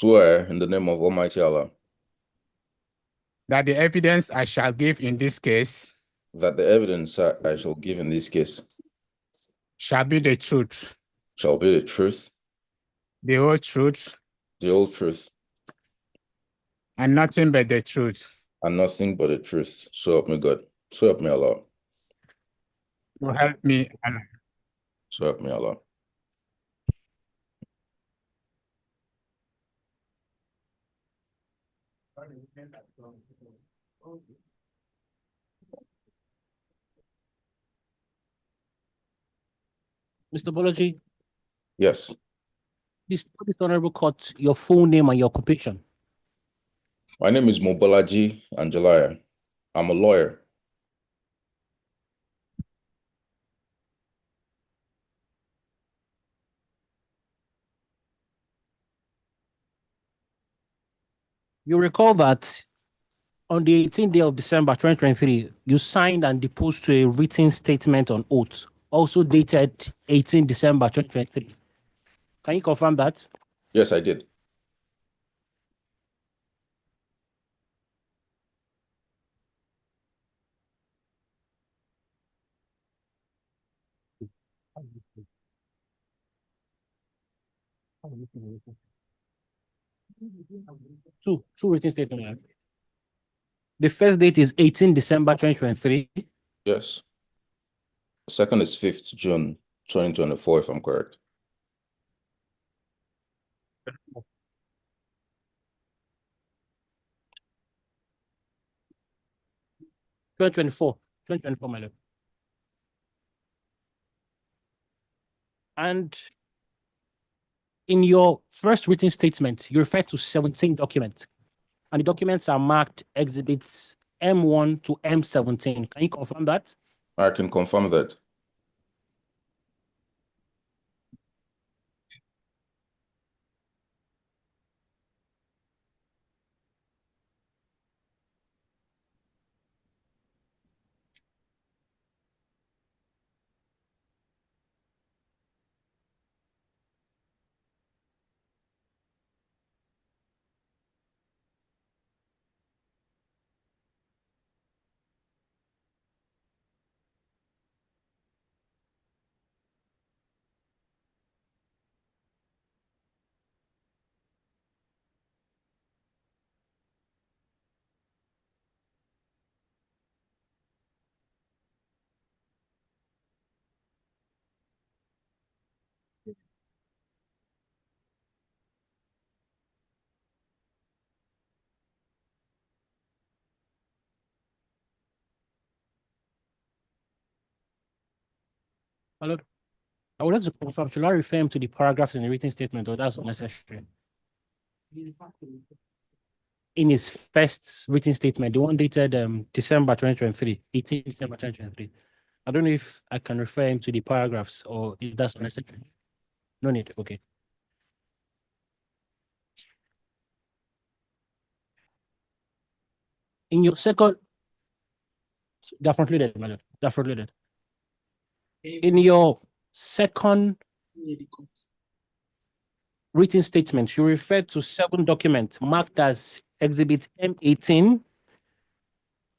swear in the name of Almighty Allah that the evidence I shall give in this case that the evidence I shall give in this case shall be the truth, shall be the truth, the whole truth, the whole truth, and nothing but the truth. and nothing but the truth. So help me God. So help me Allah. So help me, Allah. So help me Allah. Mr. Bolaji, Yes. this honorable court, your full name and your occupation. My name is Mobolaji Angelaya. I'm a lawyer. You recall that on the 18th day of December 2023, you signed and deposed to a written statement on oath, also dated 18 December 2023. Can you confirm that? Yes, I did. Two written statements. The first date is 18 December 2023. Yes. Second is 5th June 2024, if I'm correct. Twenty 2024, my lord. And in your first written statement, you refer to 17 documents, and the documents are marked exhibits M1 to M17. Can you confirm that? I can confirm that. My lord, I would like to confirm, should I refer him to the paragraphs in the written statement, or that's unnecessary? In his first written statement, the one dated December 2023, 18 December 2023. I don't know if I can refer him to the paragraphs or if that's unnecessary. No need. Okay. In your second, definitely loaded, my lord. Definitely loaded. In your second written statement, you referred to 7 documents marked as Exhibit M18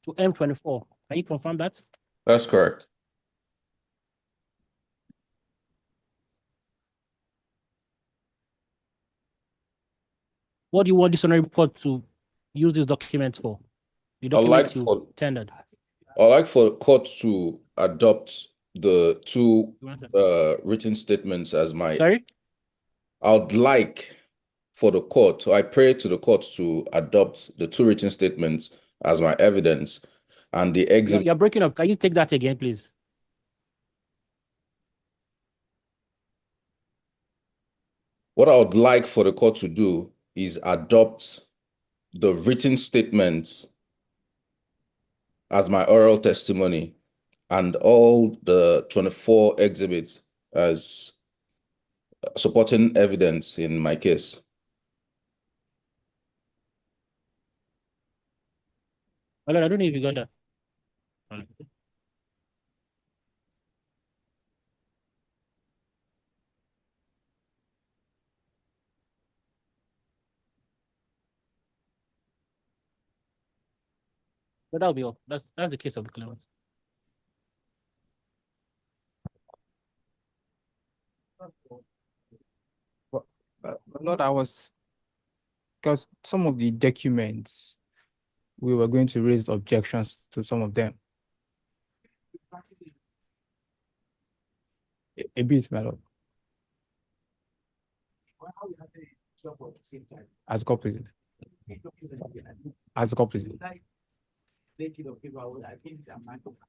to M24. Can you confirm that? That's correct. What do you want this honorable court to use these documents for? The I'd like documents you for tendered. I'd like for the court to adopt the two You want that? written statements as my. Sorry? I'd like for the court, so I pray to the court to adopt the two written statements as my evidence, and the exhibit. You're breaking up. Can you take that again, please? What I would like for the court to do is adopt the written statements as my oral testimony and all the 24 exhibits as supporting evidence in my case. I don't know if you got that. But that'll be all. That's the case of the claimant. Lord, because some of the documents, we were going to raise objections to some of them. A bit, my lord. As God pleases. As God pleases.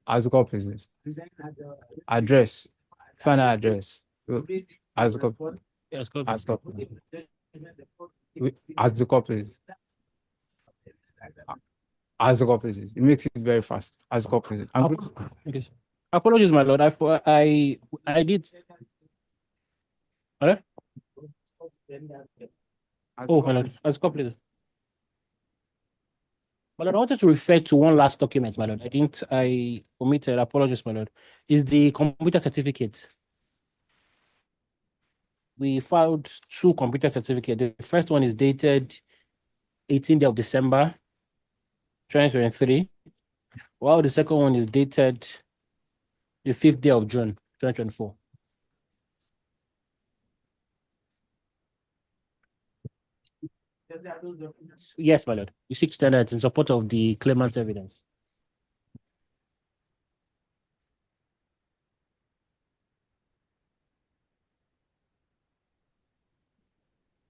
As God pleases. Address. Final address. As God. Yes, God. As God. As the God pleases. As God pleases. It makes it very fast. As God pleases. Okay. Apologies, my lord. I did. What? Oh, my lord. As God pleases. My lord, I wanted to refer to one last document, my lord. I omitted. Apologies, my lord. Is the computer certificate. We filed 2 computer certificates. The first one is dated 18th of December, 2023, while the second one is dated the 5th day of June, 2024. Yes, my lord. We seek standards in support of the claimant's evidence.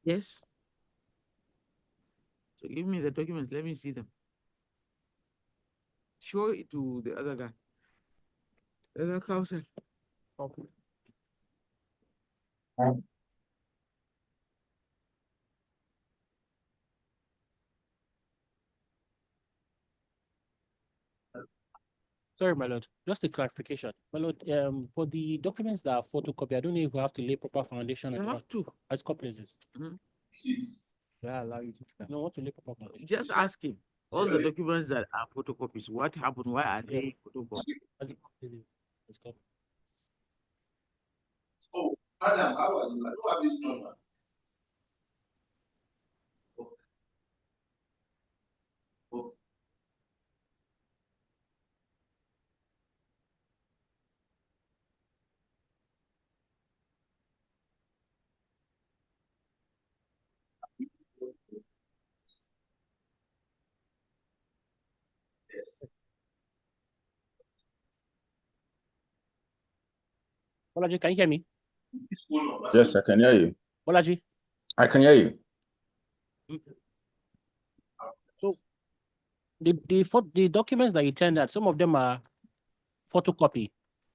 Yes. So give me the documents. Let me see them. Show it to the other guy. The other counsel. Sorry, my lord. Just a clarification. My lord, for the documents that are photocopy, I don't know if we have to lay proper foundation You on have to. as copies. Yeah, allow you to. No, what to lay proper foundation. Just ask him. All the documents that are photocopies, what happened? Why are they photocopies? As copies. As copies. Oh, Adam, how are you? I don't have this number. Oh. Yes. Bolaji, can you hear me? Yes, I can hear you. Bolaji. I can hear you. So the documents that you tendered, some of them are photocopy.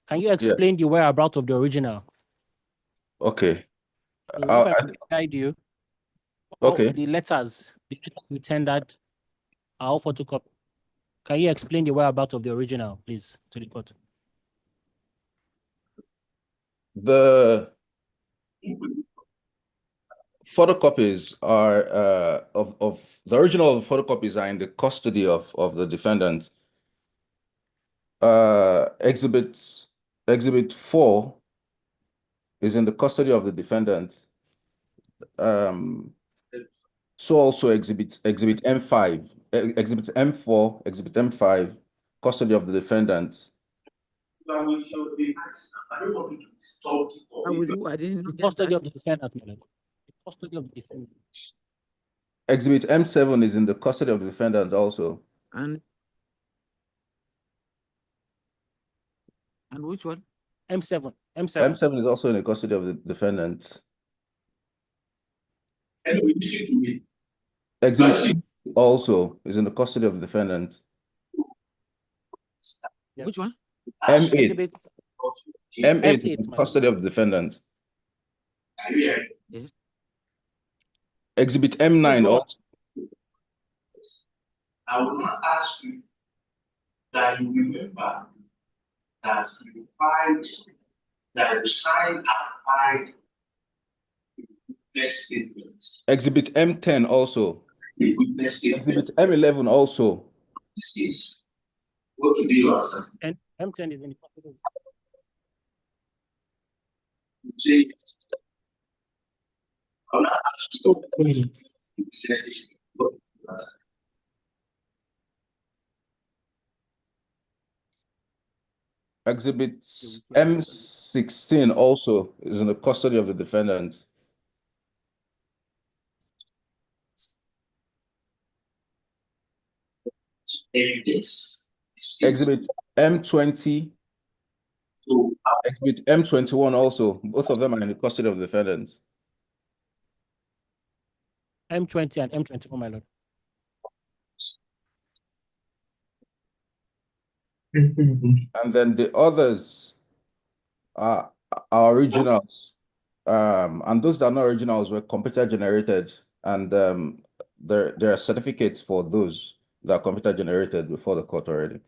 Can you explain the whereabouts of the original? Okay. So if I could guide you, Okay. the letters you tendered are all photocopy. Can you explain the whereabouts of the original, please, to the court? The photocopies are of the original photocopies are in the custody of the defendant. Exhibit 4 is in the custody of the defendant. So also exhibit M5, exhibit M4, exhibit M5, custody of the defendant. I don't want you to disturb people. With who? I didn't The get custody that. of the defendant, madam. The custody of the defendant. Exhibit M7 is in the custody of the defendant also. And which one? M7. M7 is also in the custody of the defendant. Anyway, listen to me. Exhibit also is in the custody of the defendant. Which one? M8. Exhibit M8 is in M8, the custody of the defendant. Yes. Exhibit M9 also. I will not ask you that you remember that you filed, that you signed and filed witness statements. Exhibit M10 also. A witness statement. Exhibit M11 also. This is what do you answer? and M10 is in the custody of Say yes. I'm not asking you to say what do you answer? Exhibit M16 also is in the custody of the defendant. Evidence. Exhibit M20, So, exhibit M21 also. Both of them are in the custody of the defendant. M20 and M21, my lord. And then the others are originals. And those that are not originals were computer generated. And there are certificates for those that are computer generated before the court already.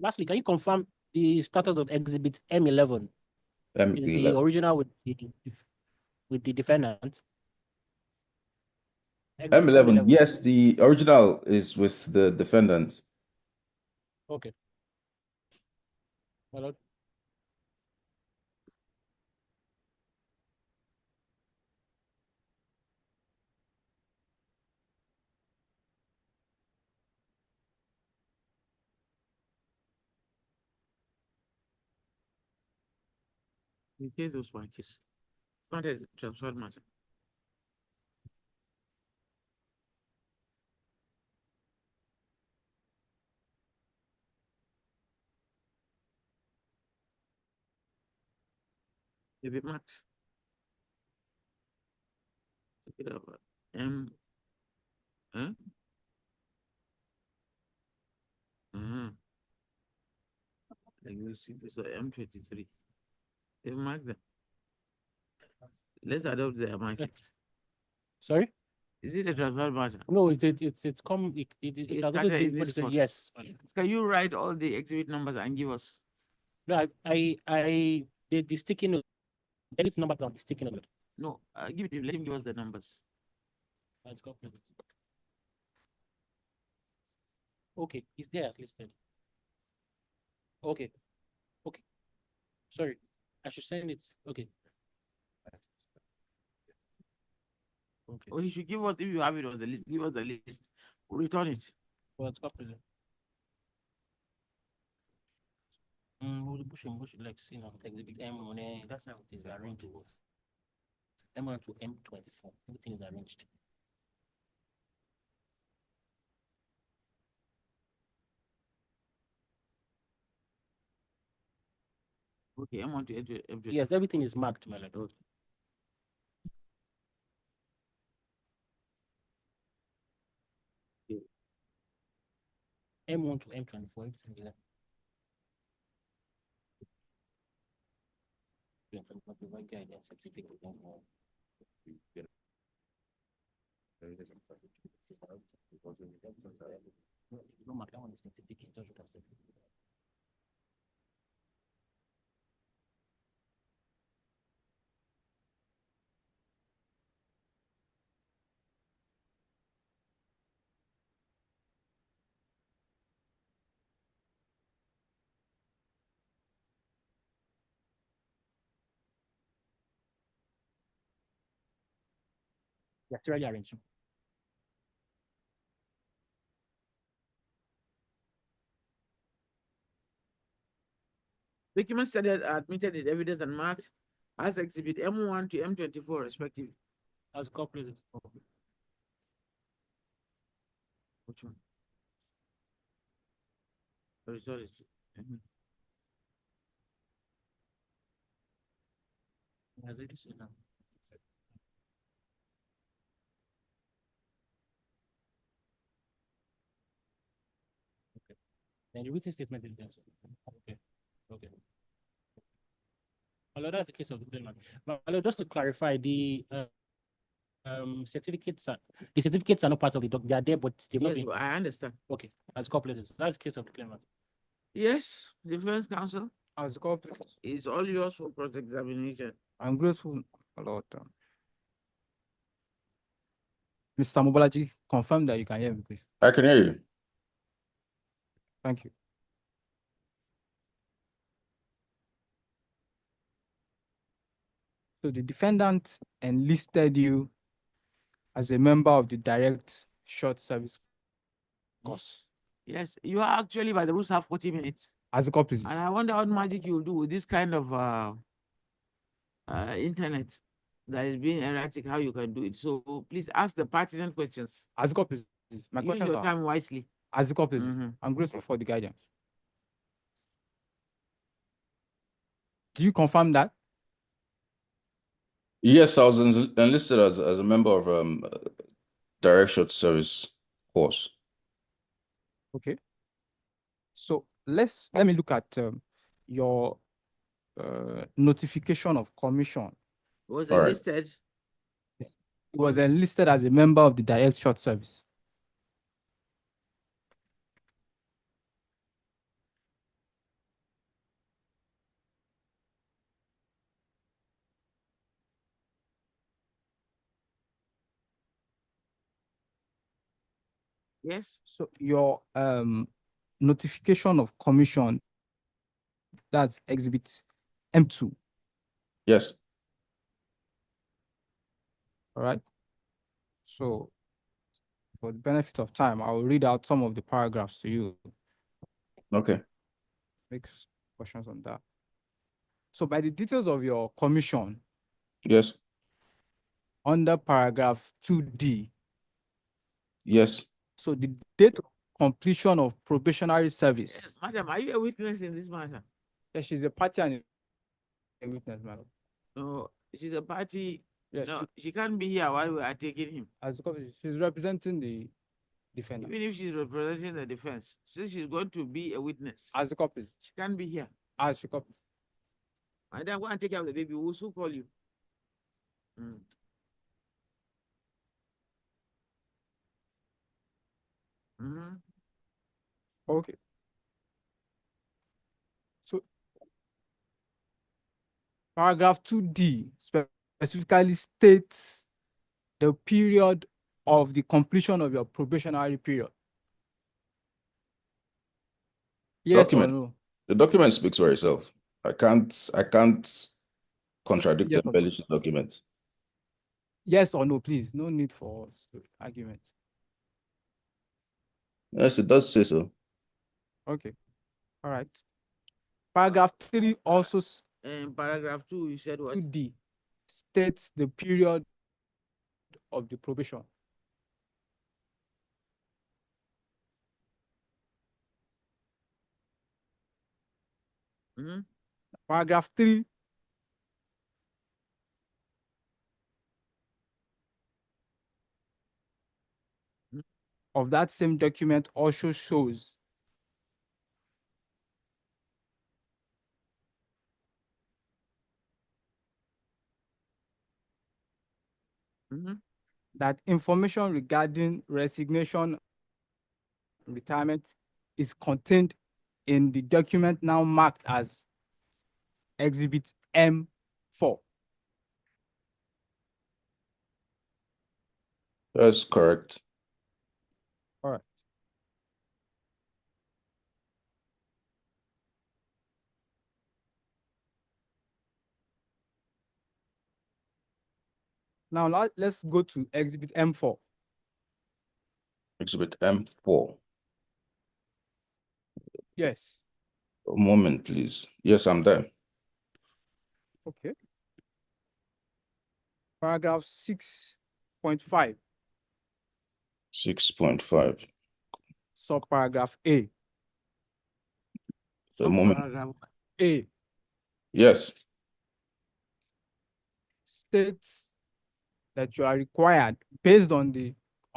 Lastly, can you confirm the status of exhibit M11? Is the M11. original with the defendant? Exhibit M11, yes, the original is with the defendant. Okay. My lord. In case those matches, not as transfer matter. Maybe max. M. Huh? Like you see this M23. They mark them. Let's adopt their markets. Sorry? Is it a transfer matter? No, it's come it It's has always started in been what this they say, court. yes. Can you write all the exhibit numbers and give us? No, the sticky note, exhibit number on the sticky note. No, give it. Let him give us the numbers. Let's go. Okay, it's there as listed. Okay. Okay. Sorry. I should send it. Okay. Okay. Or he should give us, if you have it on the list, give us the list. We'll return it. Well, it's got present. We'll push like exhibit M1. That's how it is arranged. M1 to M24. Everything is arranged. Okay, M1 to M24. Yes, everything is marked, my lord. M1 to M24. Everything is there. No matter how many certificates, just look at certificate. Yeah, it's already arranged. Documents that are admitted in evidence and marked as exhibit M1 to M24 respectively. As corporate. Which one? Sorry. As I just said now. Okay. Then the written statement is there. Okay. Okay. Although that's the case of the claimant. But just to clarify, the certificates are not part of the doc. They are there, but they've not Yes, been. I understand. Okay, as corporate. That's the case of the claimant. Yes, defense counsel As corporate, is all yours for cross-examination. I'm grateful a lot. Mr. Mobalaji, confirm that you can hear me, please. I can hear you. Thank you. So the defendant enlisted you as a member of the direct short service course. Yes, you are actually by the rules have 40 minutes. As a copy. And I wonder what magic you will do with this kind of internet that is being erratic, how you can do it. So please ask the pertinent questions. As a copy. My Use questions your are time wisely. as a copy. Mhm. I'm grateful for the guidance. Do you confirm that? Yes, I was enlisted as a member of direct short service force. Okay. So let me look at your notification of commission. Was All right. enlisted. It was enlisted as a member of the direct short service. Yes. So your notification of commission, that's exhibit M2. Yes. All right. So for the benefit of time, I will read out some of the paragraphs to you. Okay. Make questions on that. So by the details of your commission, Yes. under paragraph 2D, Yes. so the date of completion of probationary service. Madam, are you a witness in this matter? Yeah, she's a party and a witness, madam. No, she's a party. Yes, No, she can't be here while we are taking him. she's representing the defendant. Even if she's representing the defense, since she's going to be a witness, As a copy. she can't be here. As she copy. Madam, go and take care of the baby. We'll soon call you. Okay. So paragraph 2D specifically states the period of the completion of your probationary period. Yes Document. or no? The document speaks for itself. I can't contradict Yes the or no? embellished document. Yes or no, please. No need for argument. Yes, it does say so. Okay. All right. Paragraph 3 also In paragraph 2, you said what? 2D states the period of the probation. Paragraph 3 of that same document also shows that information regarding resignation, retirement is contained in the document now marked as Exhibit M4. That's correct. All right. Now let's go to Exhibit M4. Exhibit M4. Yes. A moment, please. Yes, I'm there. Okay. Paragraph 6.5. 6.5. Subparagraph A. A moment. Paragraph A Yes. states that you are required, based on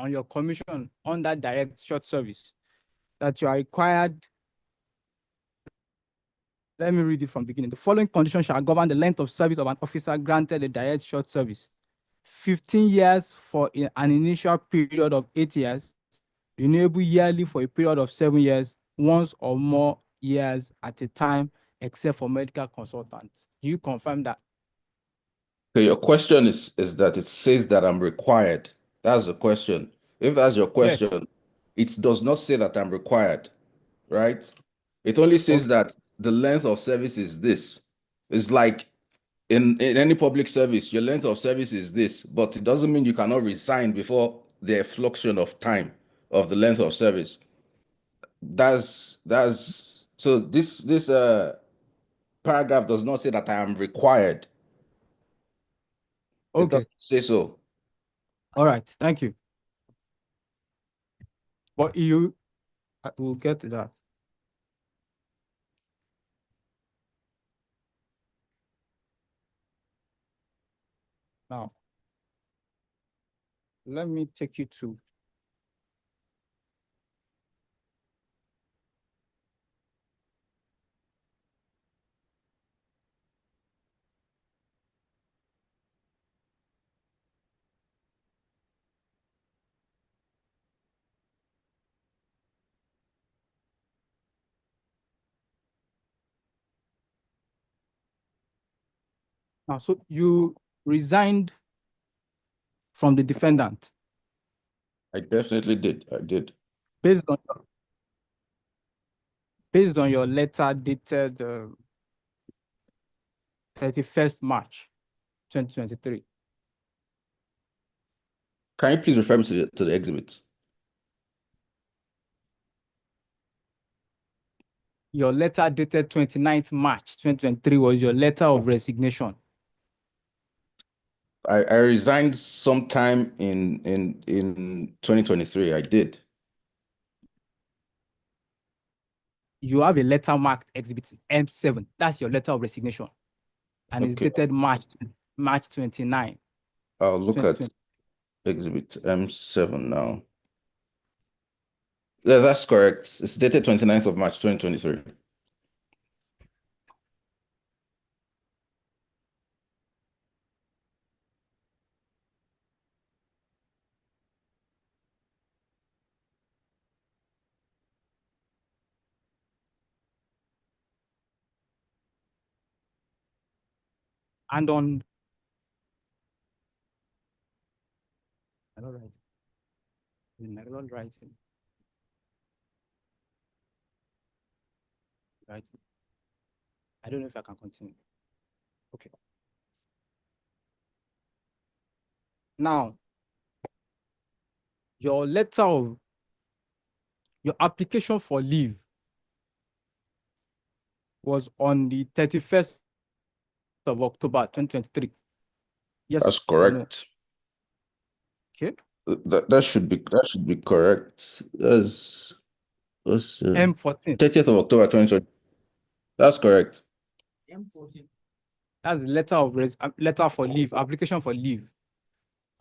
your commission under direct short service, that you are required. Let me read it from the beginning. The following conditions shall govern the length of service of an officer granted a direct short service: 15 years for an initial period of 8 years, renewable yearly for a period of 7 years, once or more years at a time, except for medical consultants. Do you confirm that? Okay, your question is that it says that I'm required. That's the question. If that's your question, it does not say that I'm required, right? It only says that the length of service is this. It's like in any public service, your length of service is this, but it doesn't mean you cannot resign before the effluxion of time of the length of service. That's so this paragraph does not say that I am required. It Okay. doesn't say so. All right. Thank you. But you will get to that. Now, let me take you to now. So you resigned from the defendant I definitely did. I did. based on your letter dated 31st March 2023. Can you please refer me to the exhibit? Your letter dated 29th March 2023 was your letter of resignation. I resigned sometime in 2023. I did. You have a letter marked exhibit M7. That's your letter of resignation. And it's Okay. dated March 29. I'll look at 2020. exhibit M7 now. Yeah, that's correct. It's dated 29th of March 2023. And on writing. I don't know if I can continue. Okay. Now, your application for leave was on the 31st of October 2023. Yes. That's or no? correct. Okay. That should be correct. That's M14. 30th of October 2020. That's correct. M14. That's the letter for leave, application for leave,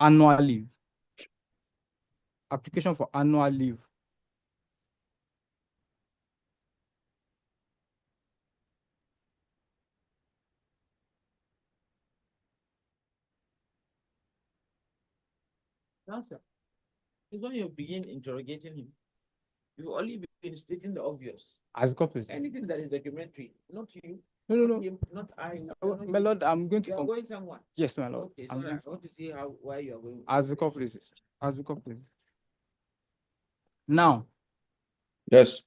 annual leave. Application for annual leave. Now, sir, it's when you begin interrogating him, you've only been stating the obvious. As copies. Anything that is documentary, not you. No. Not him, not I. My lord, I'm going You are to. going somewhere. Yes, my lord. Okay, I'm so going I want to see why you are going. As the copies. As the copies. Now, Yes.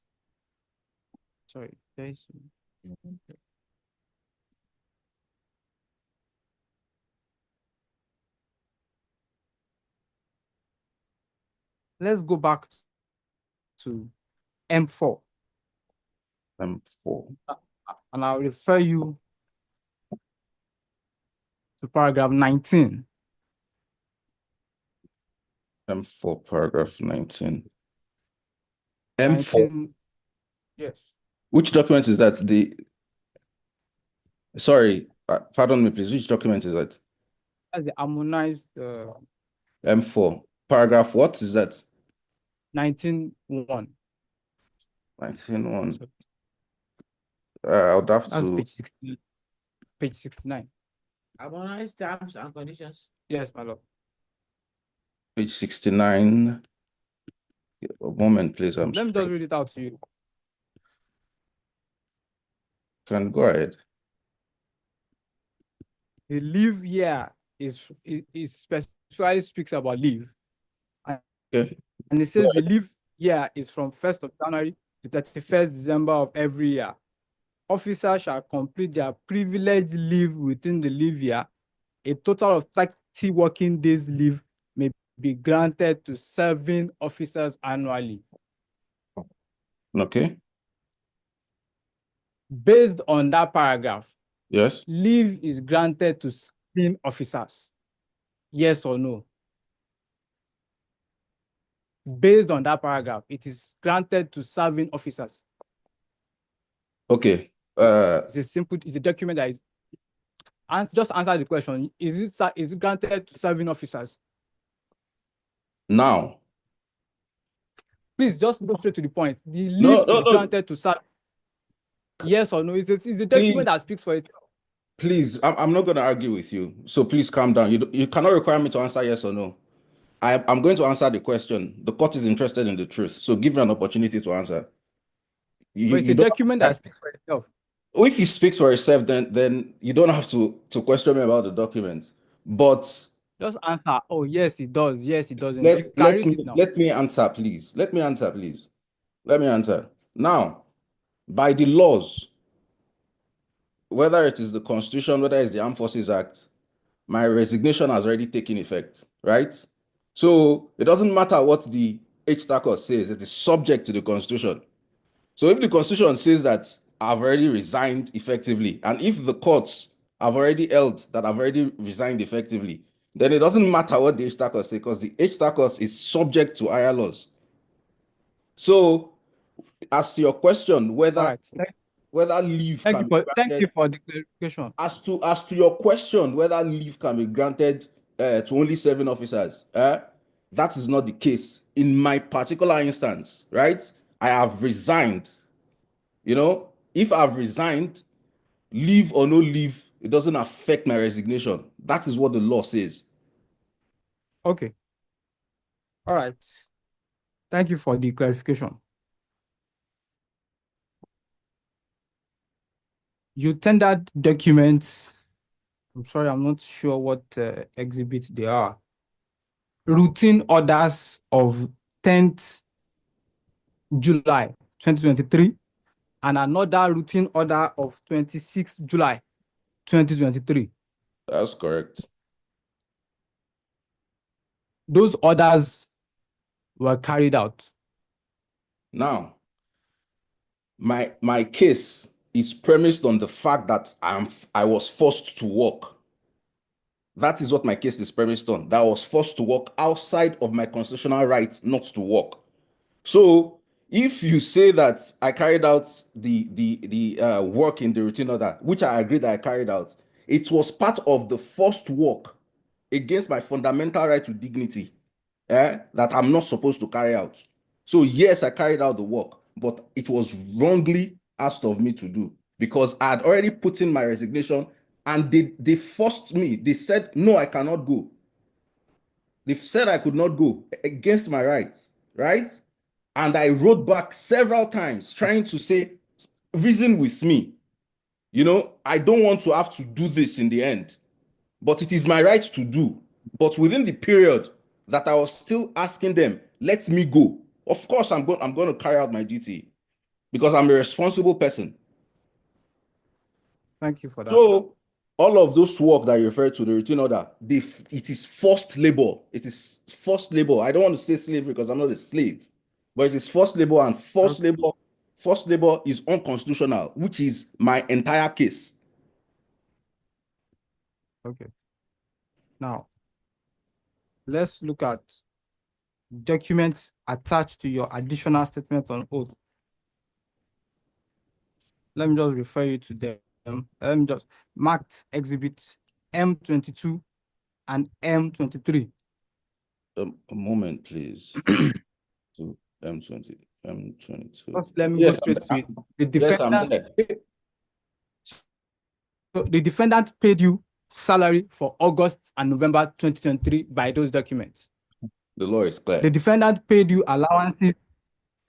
sorry. Let's go back to M4. M4. And I'll refer you to paragraph 19. M4 paragraph 19. M4. 19. Yes. Which document is that? Sorry, pardon me, please. Which document is that? That's the harmonized M4. Paragraph what is that? 19.1. 19.1. I would have That's to. page 60, page 69. Harmonized terms and conditions. Yes, my lord. Page 69. A moment, please. Let me just read it out to you. Can go ahead. The leave year is specifically speaks about leave. Okay. And it says the leave year is from 1st of January to 31st December of every year. Officers shall complete their privileged leave within the leave year. A total of 30 working days leave may be granted to serving officers annually. Okay. Based on that paragraph, Yes. leave is granted to serving officers. Yes or no? Based on that paragraph, it is granted to serving officers. Okay. It's a document that is just answer the question. Is it granted to serving officers? Now. Please just go straight to the point. The No, leave no, is no. granted to serve. Yes or no? It's a document that speaks for itself. Please, I'm not going to argue with you. So please calm down. You cannot require me to answer yes or no. I'm going to answer the question. The court is interested in the truth. So give me an opportunity to answer. But it's a don't document that speaks for itself. If he speaks for himself, then you don't have to question me about the document. But just answer. Oh, yes, it does. Yes, it doesn't. You can read it now. Let me answer, please. Let me answer, please. Let me answer. Now, by the laws, whether it is the Constitution, whether it's the Armed Forces Act, my resignation has already taken effect, right? So it doesn't matter what the HTACOS says, it is subject to the Constitution. So if the Constitution says that I've already resigned effectively, and if the courts have already held that I've already resigned effectively, then it doesn't matter what the HTACOS says, because the HTACOS is subject to higher laws. So as to your question, whether leave can be granted, thank you for the clarification. As to your question, whether leave can be granted to only serving officers, that is not the case in my particular instance, right? I have resigned. If I've resigned, leave or no leave, it doesn't affect my resignation. That is what the law says. Okay. All right. Thank you for the clarification. You tendered documents. I'm sorry, I'm not sure what exhibit they are. Routine orders of 10th July 2023 and another routine order of 26th July 2023. That's correct. Those orders were carried out. Now, my case is premised on the fact that I was forced to work. That is what my case is premised on. That I was forced to work outside of my constitutional right not to work. So if you say that I carried out the work in the routine order, which I agree that I carried out, it was part of the forced work against my fundamental right to dignity that I'm not supposed to carry out. So yes, I carried out the work, but it was wrongly asked of me to do because I had already put in my resignation and they forced me. They said, no, I cannot go. They said I could not go against my rights, right? And I wrote back several times trying to say, reason with me. I don't want to have to do this in the end, but it is my right to do. But within the period that I was still asking them, let me go. Of course, I'm going to carry out my duty because I'm a responsible person. Thank you for that. So all of those work that you refer to, the routine order, it is forced labor. It is forced labor. I don't want to say slavery because I'm not a slave, but it is forced labor, and forced labor is unconstitutional, which is my entire case. Okay. Now, let's look at documents attached to your additional statement on oath. Let me just refer you to them. Let me just marked exhibit M22 and M23. A moment, please. To M22. Just let me go straight to it. The defendant paid you salary for August and November 2023 by those documents. The law is clear. The defendant paid you allowances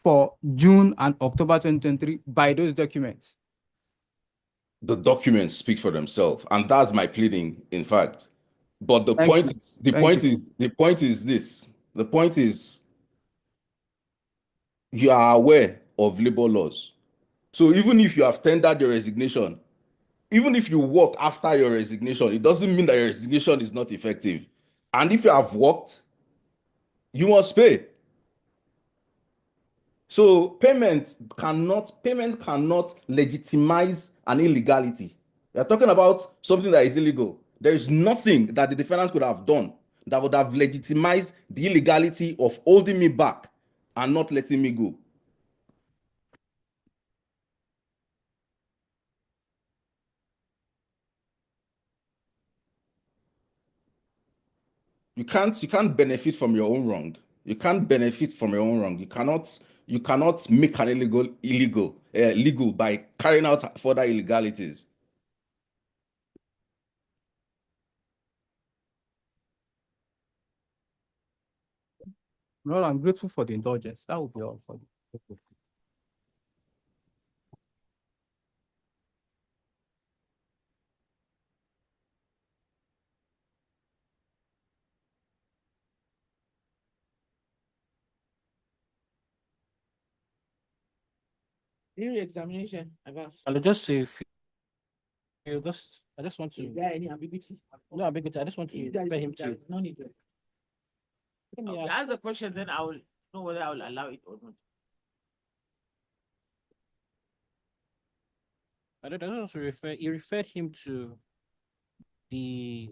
for June and October 2023 by those documents. The documents speak for themselves, and that's my pleading, in fact. But the point is this. The point is you are aware of labor laws. So even if you have tendered your resignation, even if you work after your resignation, it doesn't mean that your resignation is not effective. And if you have worked, you must pay. So payment cannot legitimize an illegality. You're talking about something that is illegal. There is nothing that the defendant could have done that would have legitimized the illegality of holding me back and not letting me go. You can't benefit from your own wrong. You can't benefit from your own wrong. You cannot make an legal by carrying out further illegalities. Well, I'm grateful for the indulgence. That would be all for you. Re-examination, Abbas. I'll just say, I just want Is to, there any ambiguity? no ambiguity. I just want to If there refer him there to. is no need. Okay, ask the question, then I will know whether I will allow it or not. I don't also refer. He referred him to the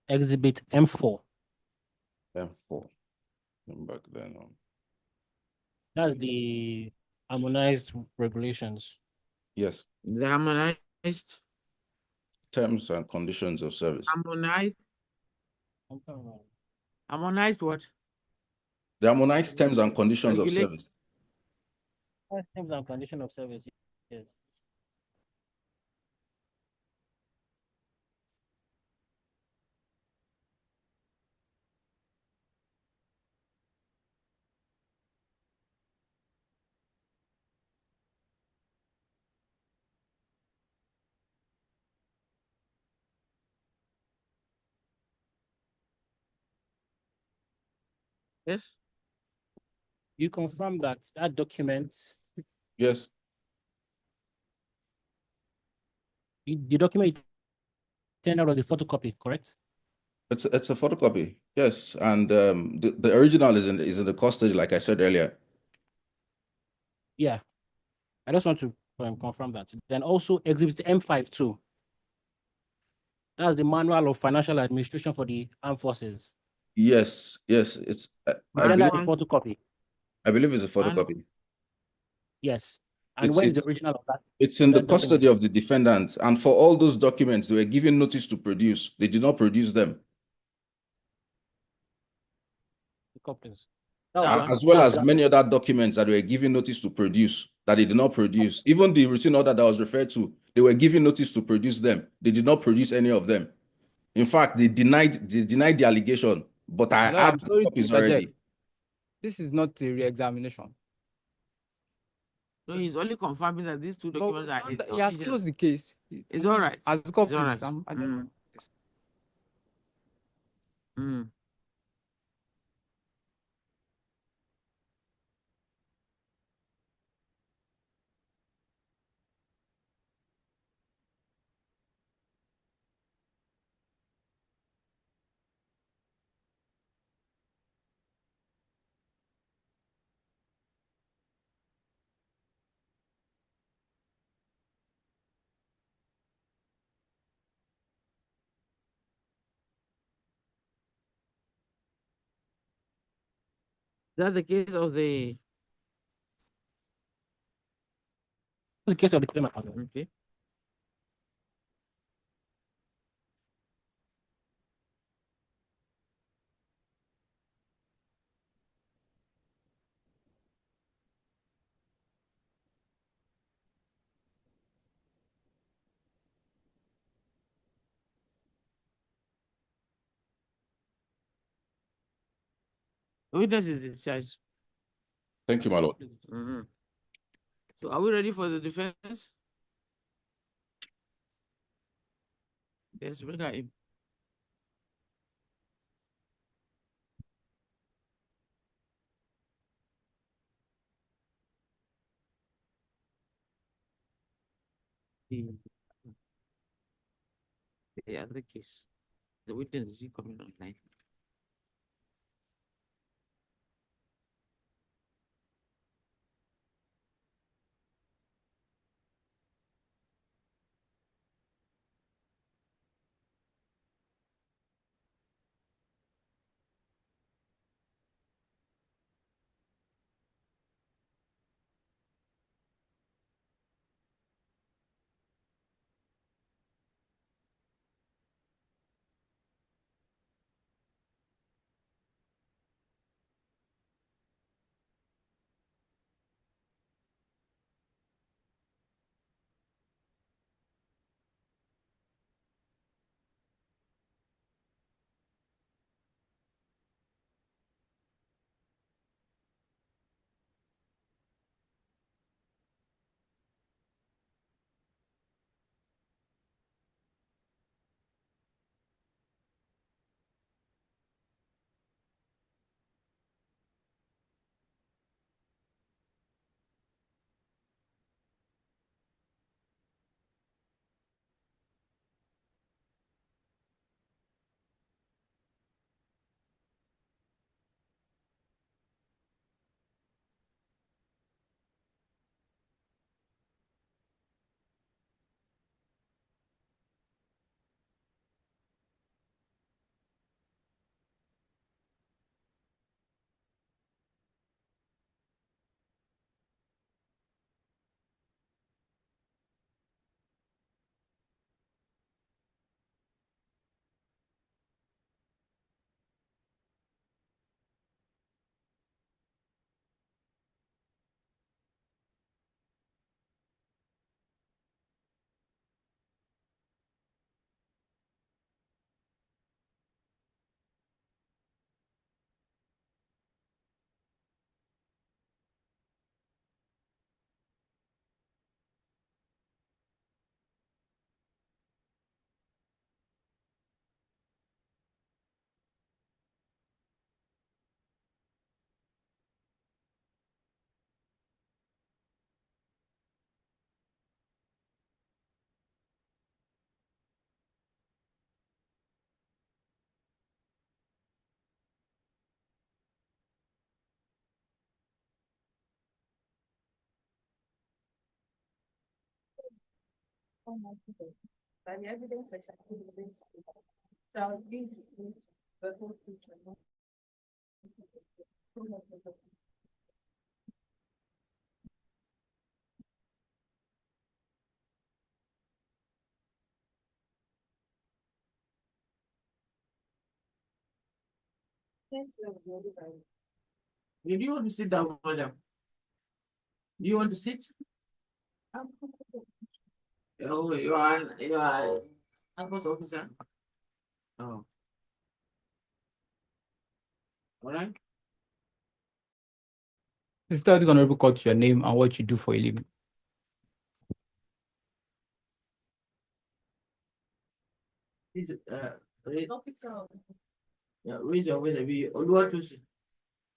exhibit M4. M4. Back then. That's the harmonized regulations. Yes. The harmonized, Terms and conditions of service. harmonized what? The harmonized terms and conditions of Regulate. service. Terms and condition of service. Yes. Yes. You confirm that that document, Yes. the document turned out was a photocopy, correct? It's a photocopy. Yes. And the original is in the custody, like I said earlier. Yeah. I just want to confirm that. Then also exhibit M5 too. That's the manual of financial administration for the armed forces. Yes. Yes. It's I Then believe that's a photocopy. I believe it's a And photocopy. Yes. And It's where is the it's original of that? it's in the That document? custody of the defendant. And for all those documents, they were given notice to produce. They did not produce them. The copies. that one. As well as That- many other documents that were given notice to produce that they did not produce. Even the routine order that was referred to, they were given notice to produce them. They did not produce any of them. In fact, they denied the allegation, but I Lord, had I'm the sorry to copies interject. already. This is not a re-examination. So he's only confirming that these two documents are He has original. closed the case. It's all right. As copies, all right. I don't know. Mm. That's the case of the That's the case of the claimant. okay. The witness is discharged. Thank you, my lord. Mhm. So are we ready for the defense? Yes, bring her in. The other case. The witness is he coming online? By the evidence I shall give against it, shall be the whole future. Did you want to sit down, madam? Do you want to sit? Oh, you are Campus officer? Oh. All right. Please tell this honorable court your name and what you do for a living. Please, raise, Officer raise your voice a bit. Oluwatosin.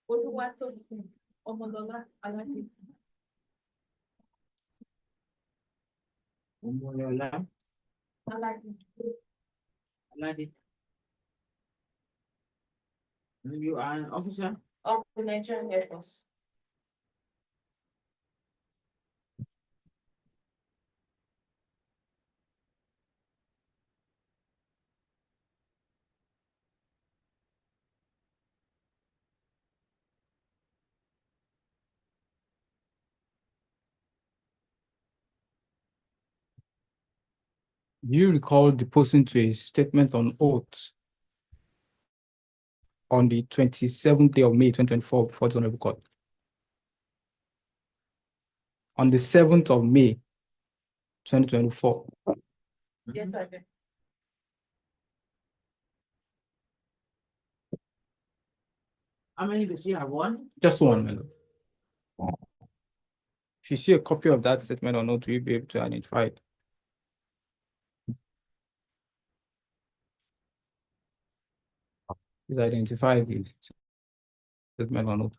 Oluwatosin Omolola Alade. Omoyola Alade. Alade. You are an officer? Of the Nigerian Air Force. Do you recall deposing to a statement on oath on the 27th day of May 2024 before the honorable court? On the 7th of May 2024. Yes, I did. How many does she have? One? Just one, my lord. If you see a copy of that statement or not, will you be able to identify it? Please identify the statement or not.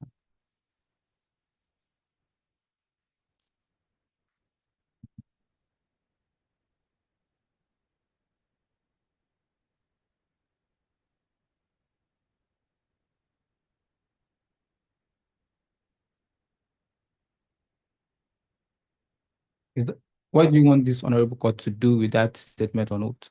What do you want this honorable court to do with that statement or not?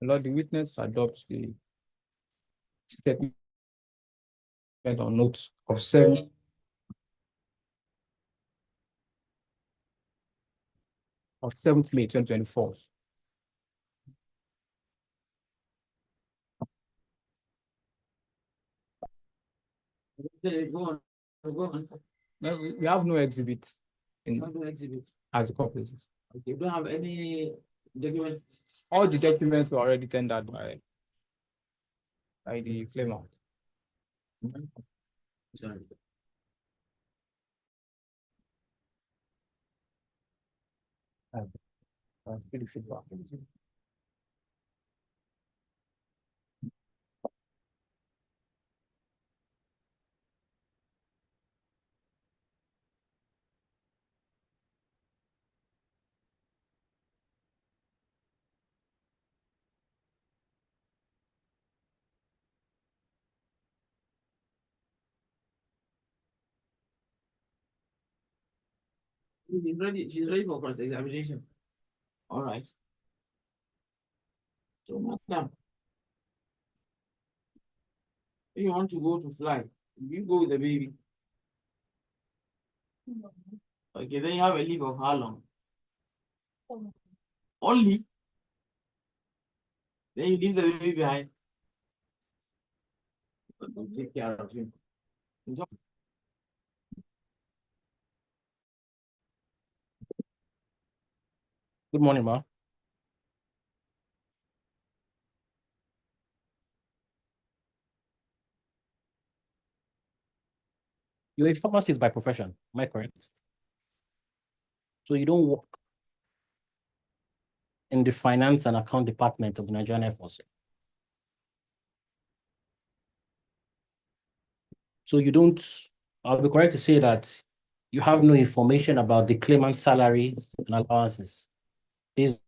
Lord, the witness adopts the statement or note of 7th May 2024. Go on. Go on. No, we have no exhibit No exhibit. as a copy. Okay, you don't have any document? All the documents were already tendered by the claimant. Sorry. Give the feedback. She's ready for cross examination. All right. So, madam, if you want to go to fly, you go with the baby. Okay, then you have a leave of how long? Only? Then you leave the baby behind. But don't take care of him. Good morning, ma. You're a pharmacist by profession. Am I correct? So you don't work in the finance and account department of the Nigerian Air Force. So you don't, I'll be correct to say that you have no information about the claimant's salaries and allowances based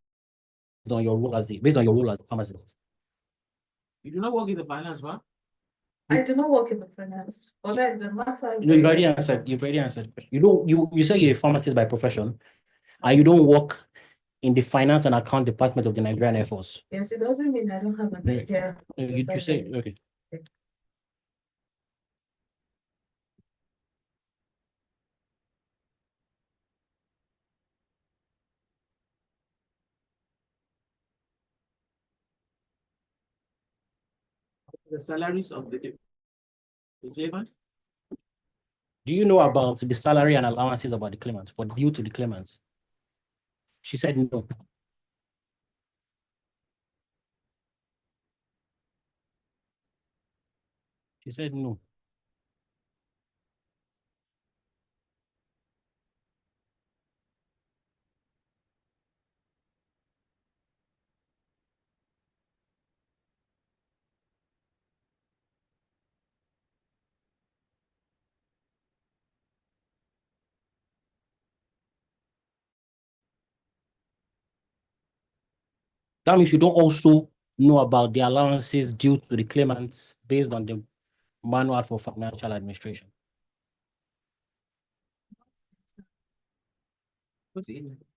on your role as a pharmacist. You do not work in the finance, man. I do not work in the finance, but then the matter is. No, you've already answered. You've already answered. You don't. You say you're a pharmacist by profession, and you don't work in the finance and account department of the Nigerian Air Force. Yes, it doesn't mean I don't have an Yeah. idea. You say okay. The salaries of the claimant. Do you know about the salary and allowances about the claimant for due to the claimants? She said no. She said no. That means you don't also know about the allowances due to the claimants based on the manual for financial administration.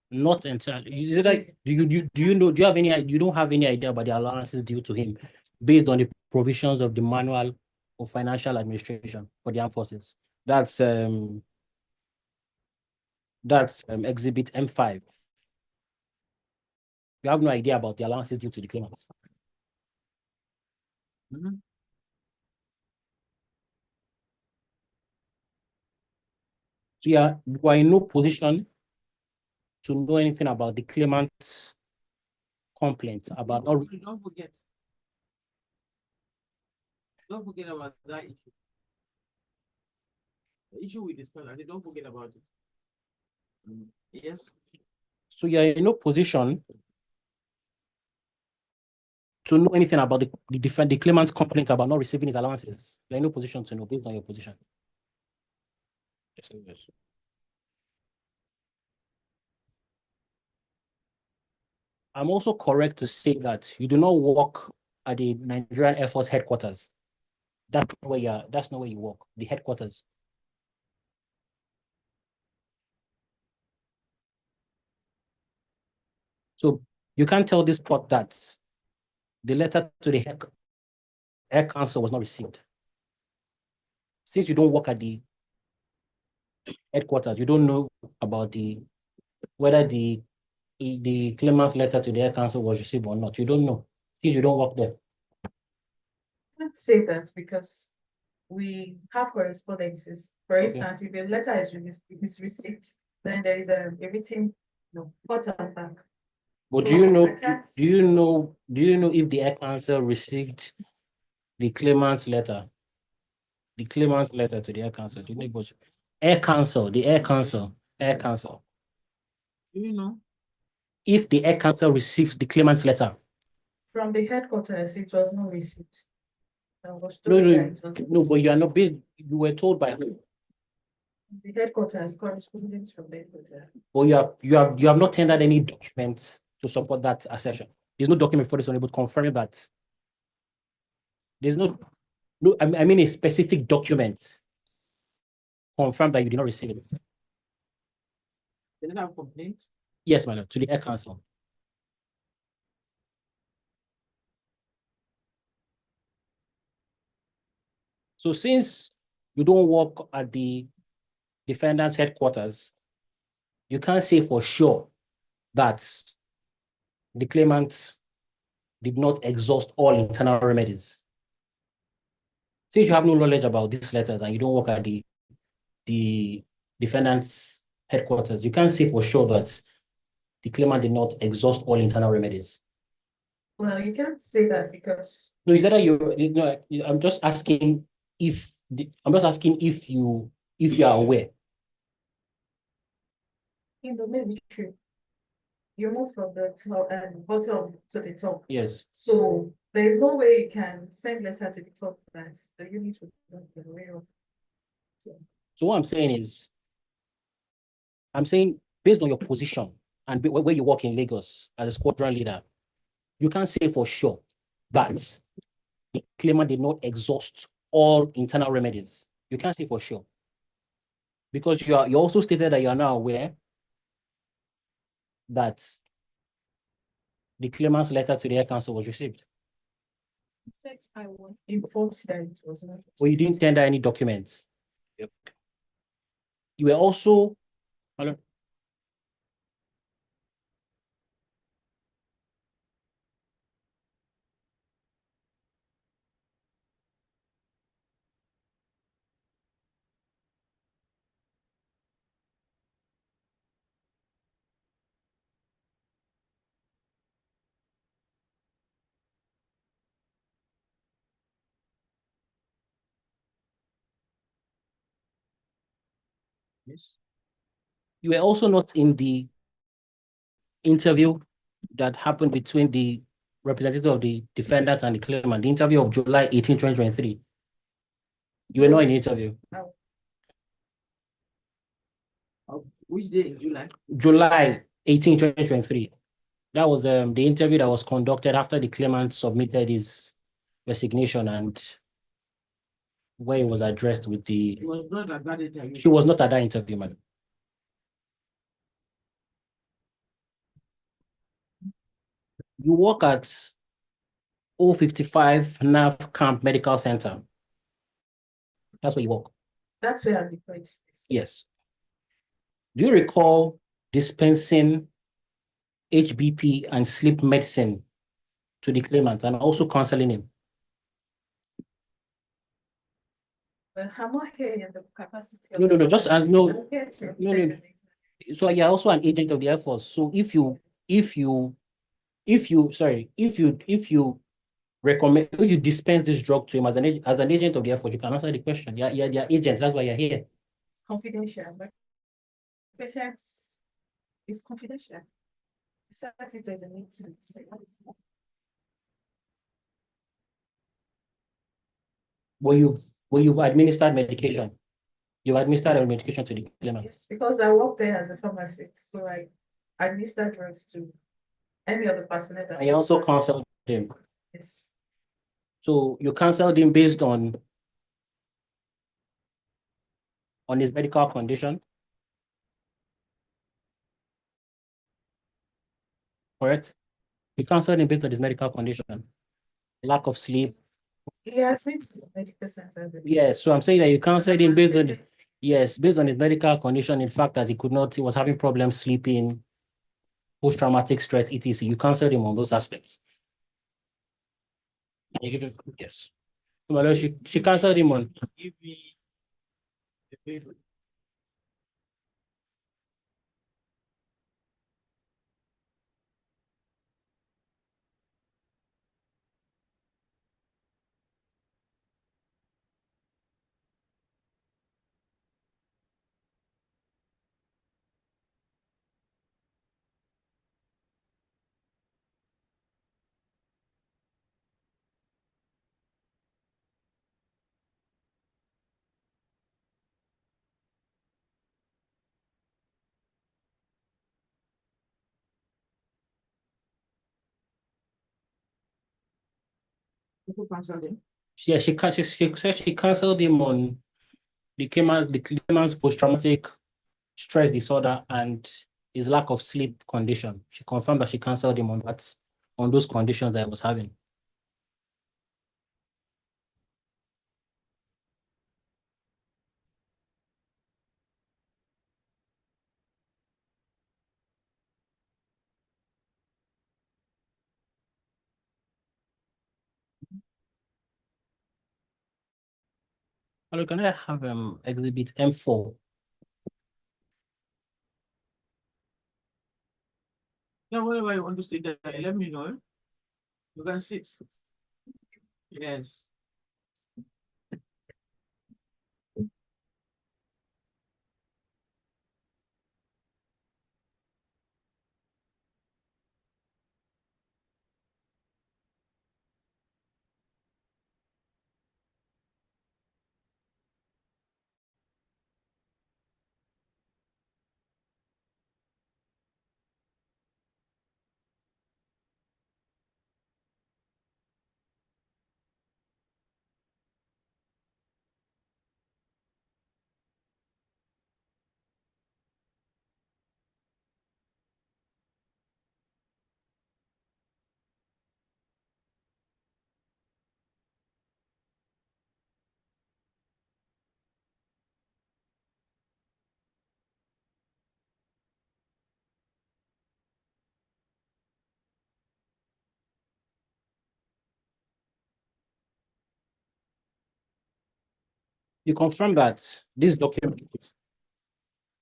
Not entirely. Is it like, do you know, do you have any, you don't have any idea about the allowances due to him based on the provisions of the manual for financial administration for the armed forces? That's exhibit M5. You have no idea about the allowances due to the claimants. Mhm. So you are in no position to know anything about the claimant's complaint about not. Don't forget. Don't forget about that issue. The issue we discussed, don't forget about it. Yes. So you're in no position to know anything about the claimant's complaint about not receiving his allowances. You're in no position to know based on your position. Yes. I'm also correct to say that you do not work at the Nigerian Air Force headquarters. That's not where you work, the headquarters. So you can't tell this court that the letter to the Air Council was not received. Since you don't work at the headquarters, you don't know about whether the claimant's letter to the Air Council was received or not. You don't know. Since you don't work there. I can't say that because we have correspondences. For instance, if a letter is received, then there is a written, port and back. But So do you know? I can't- Do you know if the Air Council received the claimant's letter? The claimant's letter to the Air Council. Do you know? Air Council, the Air Council, Air Council. Do you know? If the Air Council receives the claimant's letter. From the headquarters, it was not received. I was told that it was No, but you are not based. You were told by who? the headquarters, correspondence from the headquarters. Or you have not tendered any documents to support that assertion. There's no document for this one, but confirming that there's no, I mean a specific document confirm that you did not receive it. Did it have a complaint? Yes, my lord, to the Air Council. So since you don't work at the defendant's headquarters, you can't say for sure that the claimant did not exhaust all internal remedies. Since you have no knowledge about these letters and you don't work at the defendant's headquarters, you can't say for sure that the claimant did not exhaust all internal remedies. Well, you can't say that because No, is that I'm just asking if you if you are aware. In the military, you move from the top and bottom to the top. Yes. So there is no way you can send letter to the top that the unit will not be aware of. So what I'm saying is, I'm saying based on your position and where you work in Lagos as a squadron leader, you can't say for sure that the claimant did not exhaust all internal remedies. You can't say for sure. Because you also stated that you are now aware that the claimant's letter to the Air Council was received. I was informed that it was not. Or you didn't tender any documents. Yep. You were also, hello? Yes. You were also not in the interview that happened between the representative of the defendant and the claimant, the interview of July 18, 2023. You were not in the interview. No. Of which day in July? July 18, 2023. That was the interview that was conducted after the claimant submitted his resignation and where it was addressed with the. She was not at that interview. She was not at that interview, madam. You work at 055 NAV Camp Medical Center. That's where you work. That's where I'm employed. Yes. Do you recall dispensing HBP and sleep medicine to the claimant and also counseling him? But I'm not here in the capacity of. No, just as no. I'm here to No. represent So you're also an agent of the Air Force. So if you recommend, if you dispense this drug to him as an agent of the Air Force, you can answer the question. You're their agent. That's why you're here. It's confidential, but patients is confidential. Certainly there's a need to say that. Where you've administered medication. You've administered a medication to the claimant. Yes, because I work there as a pharmacist, so I administer drugs to any other personnel that. And you also counseled him. Yes. So you counseled him based on his medical condition. Correct? You counseled him based on his medical condition. Lack of sleep. He has been to the medical center. Yes, so I'm saying that you counseled him based on based on his medical condition, in fact, that he was having problems sleeping, post-traumatic stress, etc. You counseled him on those aspects. Yes. Well, she counseled him on. Give me the paper. People cancel them. Yeah, she said she counseled him on the claimant's post-traumatic stress disorder and his lack of sleep condition. She confirmed that she counseled him on those conditions that he was having. Hello, can I have exhibit M4? Yeah, whenever you want to sit there, let me know. You can sit. Yes. You confirm that this document,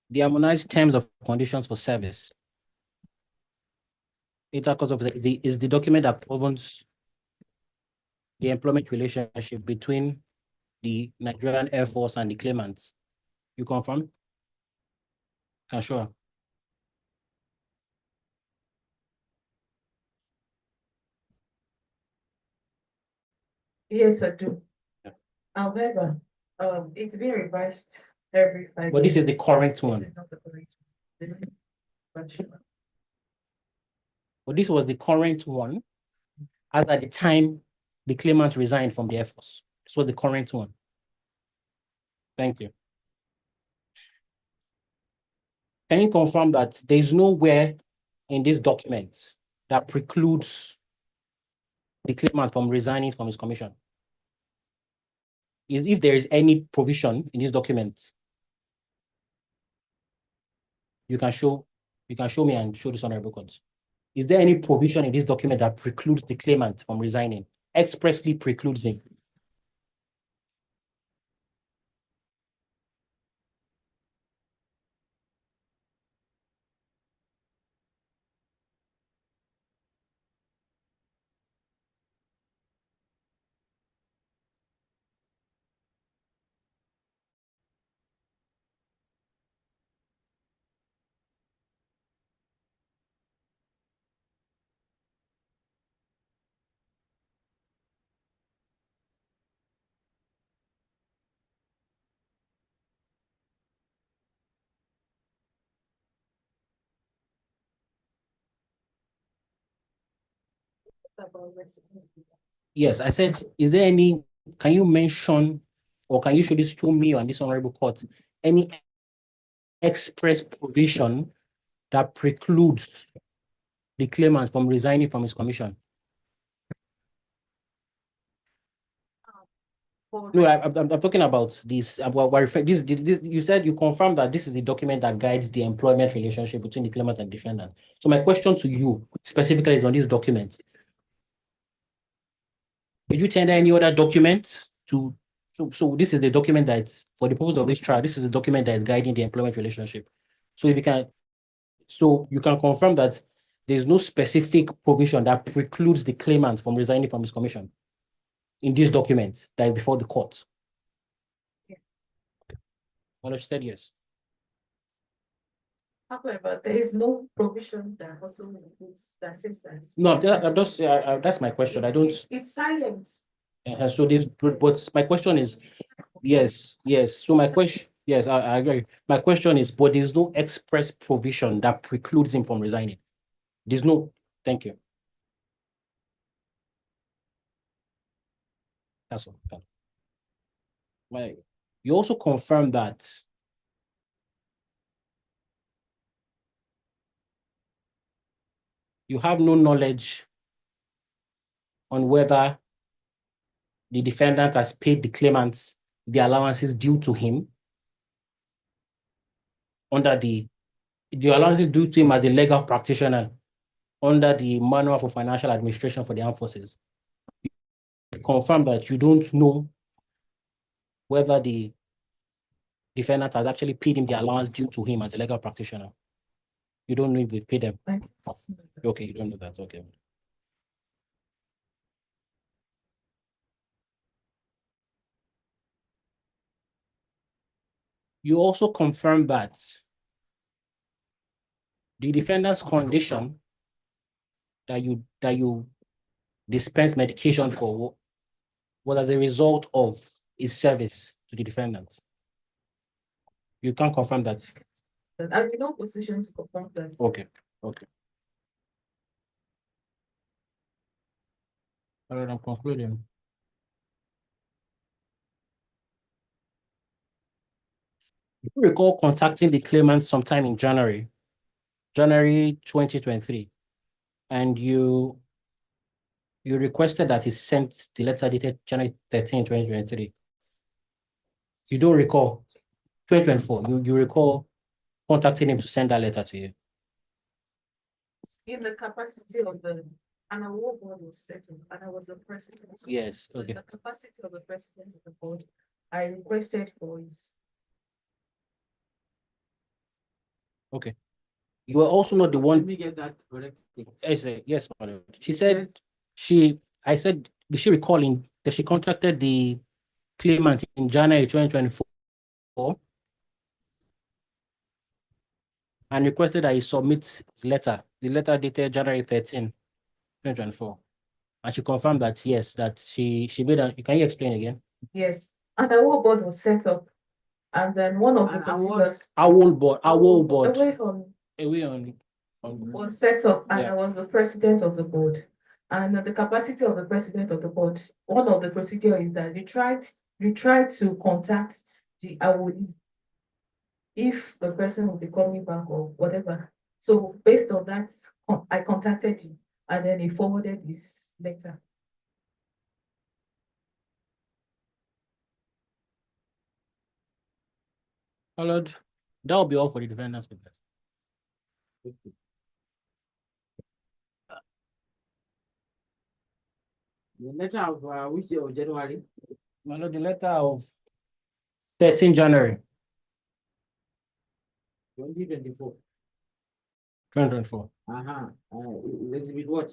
the harmonized terms of conditions for service, intercourse of is the document that governs the employment relationship between the Nigerian Air Force and the claimants. You confirm? Sure. Yes, I do. Yeah. However, it's being revised every 5 years. But this is the current one. This is not the correct one. But this was the current one as at the time the claimant resigned from the Air Force. This was the current one. Thank you. Can you confirm that there is nowhere in this document that precludes the claimant from resigning from his commission? Is if there is any provision in this document, you can show me and show this honorable court. Is there any provision in this document that precludes the claimant from resigning? Expressly precludes him? Yes, I said, is there any, can you mention, or can you show me on this honorable court, any express provision that precludes the claimant from resigning from his commission? No, I'm talking about this. This, you said you confirmed that this is the document that guides the employment relationship between the claimant and defendant. So my question to you specifically is on this document. Did you tender any other documents to? So this is the document that's for the purpose of this trial. This is the document that is guiding the employment relationship. So if you can, so you can confirm that there's no specific provision that precludes the claimant from resigning from his commission in this document that is before the court. Yeah. Well, she said yes. However, there is no provision that also includes that says that. No, I'm just that's my question. I don't. It's silent. So this, but my question is, yes. So my question, yes, I agree. My question is, but there's no express provision that precludes him from resigning. There's no. Thank you. That's all. You also confirm that you have no knowledge on whether the defendant has paid the claimants the allowances due to him under the allowances due to him as a legal practitioner under the Manual for Financial Administration for the Armed Forces. You confirm that you don't know whether the defendant has actually paid him the allowance due to him as a legal practitioner. You don't know if they've paid them. Okay, you don't know that. Okay. You also confirm that the defendant's condition that you dispense medication for was as a result of his service to the defendant. You can't confirm that. I'm in no position to confirm that. Okay. All right, I'm concluding. You recall contacting the claimant sometime in January 2023, and you requested that he sent the letter dated January 13, 2023. You don't recall 2024. You recall contacting him to send that letter to you. In the capacity of and a war board was settled, and I was the president. Yes, So okay. in the capacity of the president of the board, I requested for it. Okay. You were also not the Let one. me get that correct. Yes, my lord. She said I said, did she recalling that she contacted the claimant in January 2024 and requested that he submit his letter, the letter dated January 13, 2024. And she confirmed that yes, that she made a, can you explain again? Yes, and the whole board was set up, and then one of the An award? procedures. Our board, Away on away on was set up, and Yeah. I was the president of the board. And the capacity of the president of the board, one of the procedure is that you try to contact the awoli if the person will be coming back or whatever. So based on that, I contacted you, and then he forwarded this letter. My lord, that will be all for the defendant's papers. The letter of which day of January? My lord, the letter of 13 January 2024. 2024. Exhibit what?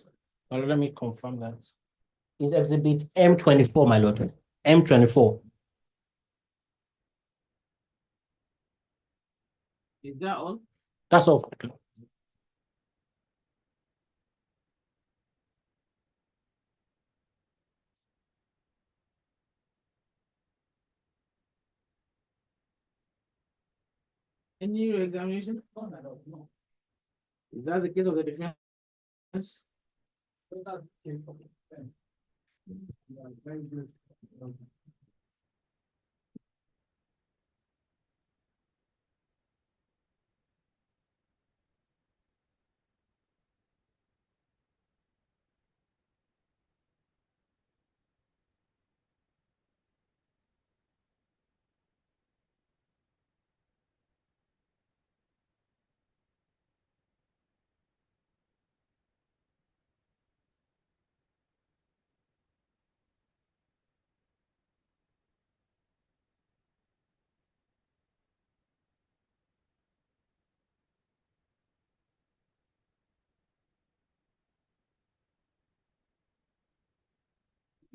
My lord, let me confirm that. It's exhibit M24, my lord. M24. Is that all? That's all. Any examination? Is that the case of the defense?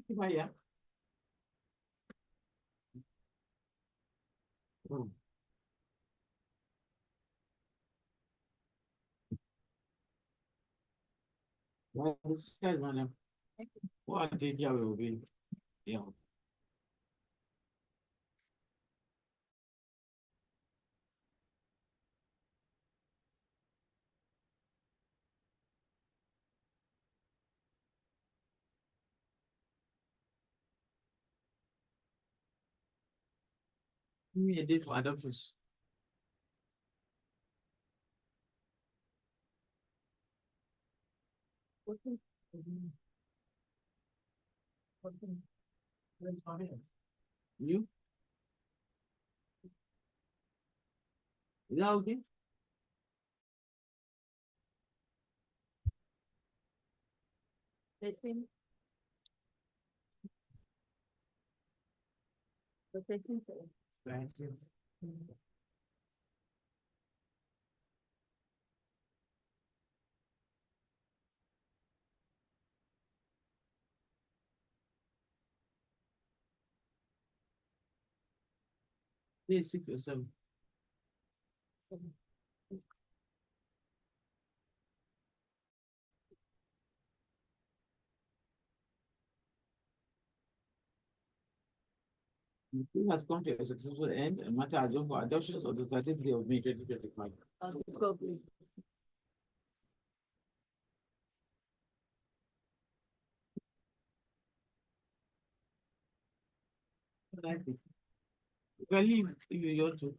Yeah. This said, madam, what did you will be? Yeah. Give me a date for adoptions. You? Is that okay? Please 6 or 7. The thing has come to a successful end and matter adjourned for adoptions on the 13th day of May 2025. You can leave if you want to.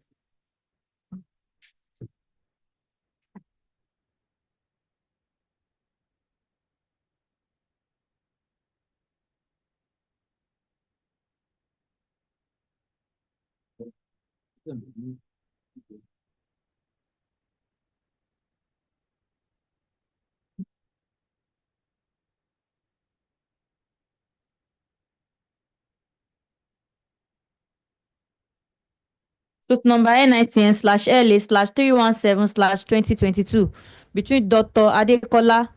Suit number NITN/LA/317/2022 between Dr. Adekola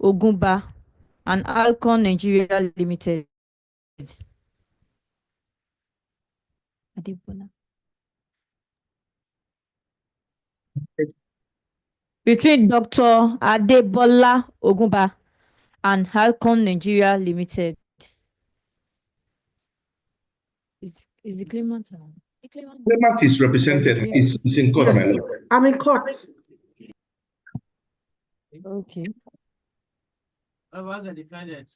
Ogunba and Alcon Nigeria Limited. Adebola. Between Dr. Adebola Ogunba and Alcon Nigeria Limited. Is the claimant around? The Claimant is represented, is in court, my lord. I'm in court. Okay. What about the defendant?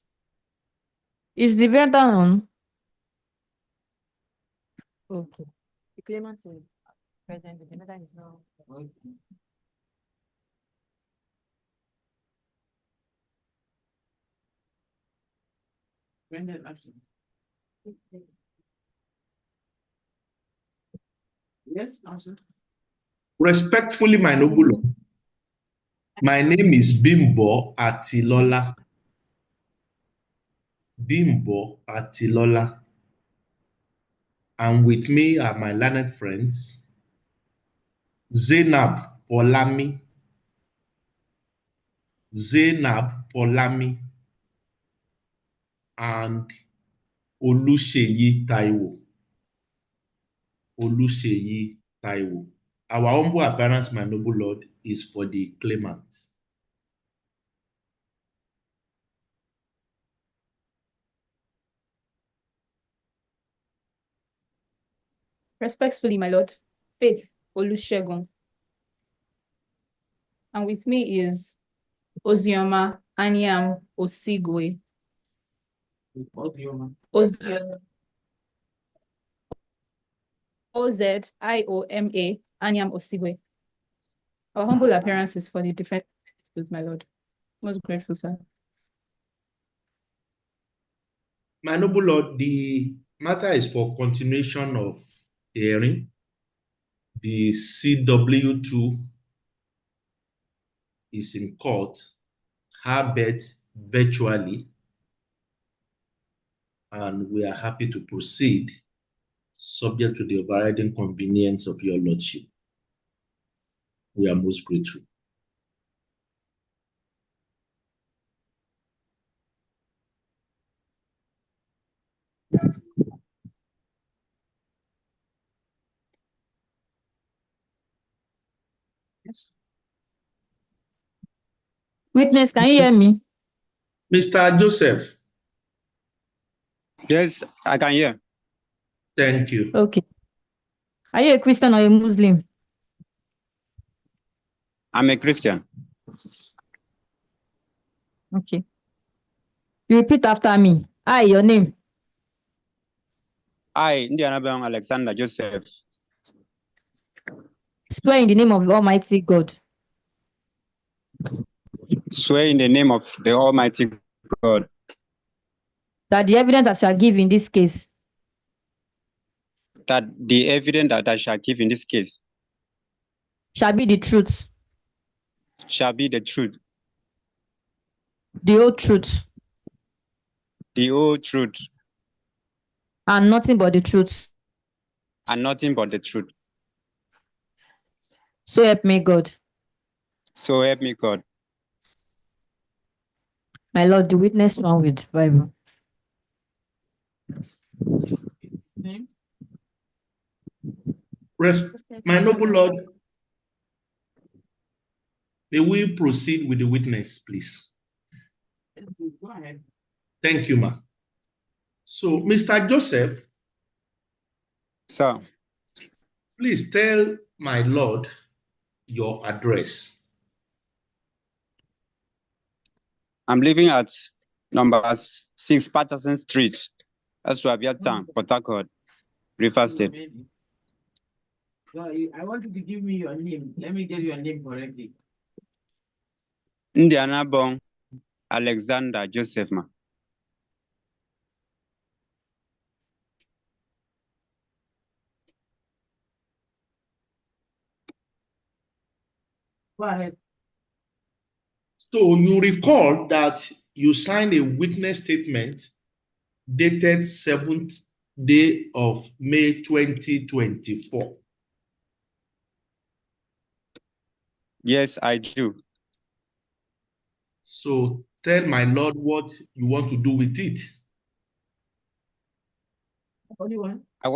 Is the defendant on? Okay. The claimant is present. The defendant is now. Okay. Defendant absent. Yes, absent. Respectfully, my noble lord, my name is Bimbo Atilola. Bimbo Atilola. And with me are my learned friends, Zainab Folami, and Olusheyi Taiwo. Our humble appearance, my noble lord, is for the claimant. Respectfully, my lord, Faith Olusegun. And with me is Ozioma Anyam Osigwe. Ozioma. Ozioma Anyam Osigwe. Our humble appearance is for the defense, my lord. Most grateful, sir. My noble lord, the matter is for continuation of hearing. The CW2 is in court, harbet virtually, and we are happy to proceed, subject to the overriding convenience of your lordship. We are most grateful. Yes. Witness, can you hear me? Mr. Joseph. Yes, I can hear. Thank you. Okay. Are you a Christian or a Muslim? I'm a Christian. Okay. You repeat after me. Hi, your name? I, Ndianabang Alexander Joseph. Swear in the name of the Almighty God. Swear in the name of the Almighty God. That the evidence I shall give in this case. That the evidence that I shall give in this case. Shall be the truth. Shall be the truth. The whole truth. The whole truth. And nothing but the truth. And nothing but the truth. So help me God. So help me God. My Lord, the witness one with Bible. Name? My noble lord, may we proceed with the witness, please. Go ahead. Thank you, ma. So, Mr. Joseph. Sir. Please tell my lord your address. I'm living at number 6 Patterson Street, Aswabia Town, Port Harcourt, River State. So I want you to give me your name. Let me get your name correctly. Ndianabong Alexander Joseph. Ma. Go ahead. So you recall that you signed a witness statement dated 7th day of May 2024. Yes, I do. So tell my lord what you want to do with it. Only one. I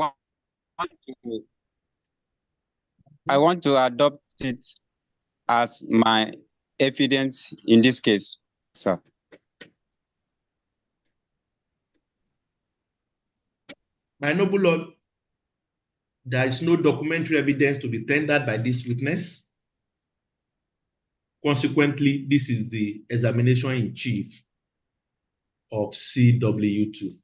want to adopt it as my evidence in this case, sir. My noble lord, there is no documentary evidence to be tendered by this witness. Consequently, this is the examination in chief of CW2.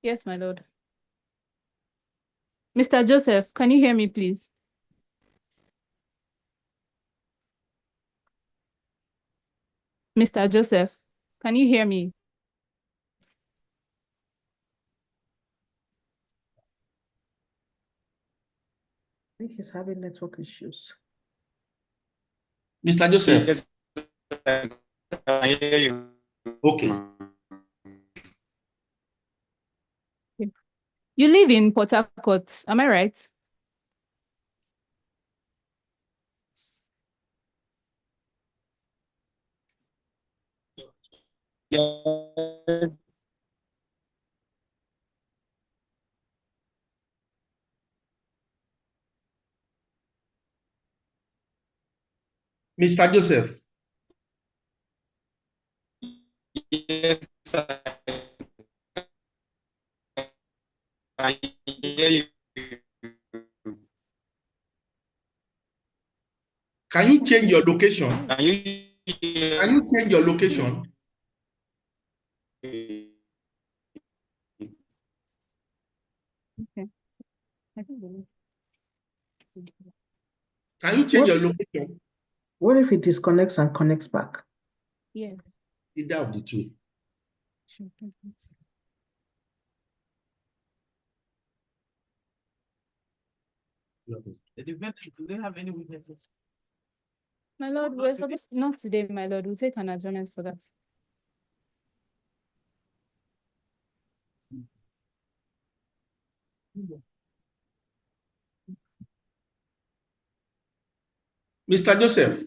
Yes, my lord. Mr. Joseph, can you hear me, please? Mr. Joseph, can you hear me? I think he's having network issues. Mr. Joseph. Yes, I hear you. Okay. You live in Port Harcourt, am I right? Yeah. Mr. Joseph. Yes, I hear you. Can you change your location? Can you change your location? Okay. Can you change your location? What if it disconnects and connects back? Yes. Either of the two. The defense, do they have any witnesses? My lord, we're supposed not today, my lord. We'll take an adjournment for that. Mr. Joseph.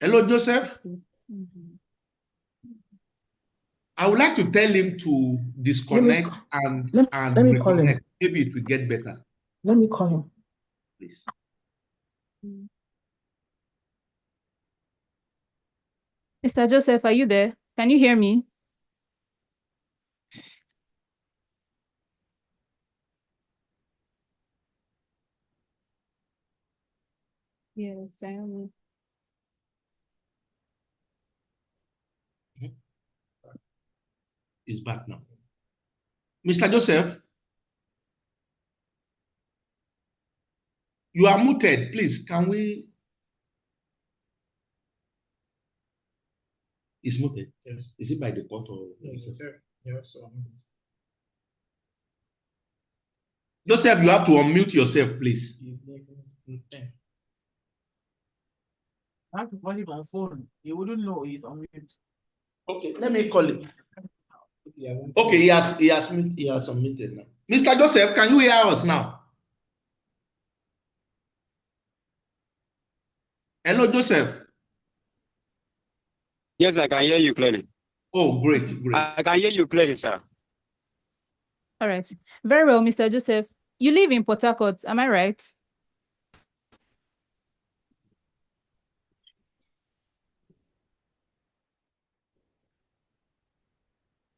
Hello, Joseph. I would like to tell him to disconnect and reconnect. Maybe it will get better. Let me call him. Please. Mr. Joseph, are you there? Can you hear me? Yes, I am. He's back now. Mr. Joseph, you are muted. Please, can we? It's muted. Yes. Is it by default or? Yes, sir. Yes. Joseph, you have to unmute yourself, please. I have to call him on phone. He wouldn't know he's on mute. Okay, let me call him. Okay, he has unmuted now. Mr. Joseph, can you hear us now? Hello, Joseph. Yes, I can hear you clearly. Oh, great. I can hear you clearly, sir. All right. Very well, Mr. Joseph. You live in Port Harcourt, am I right?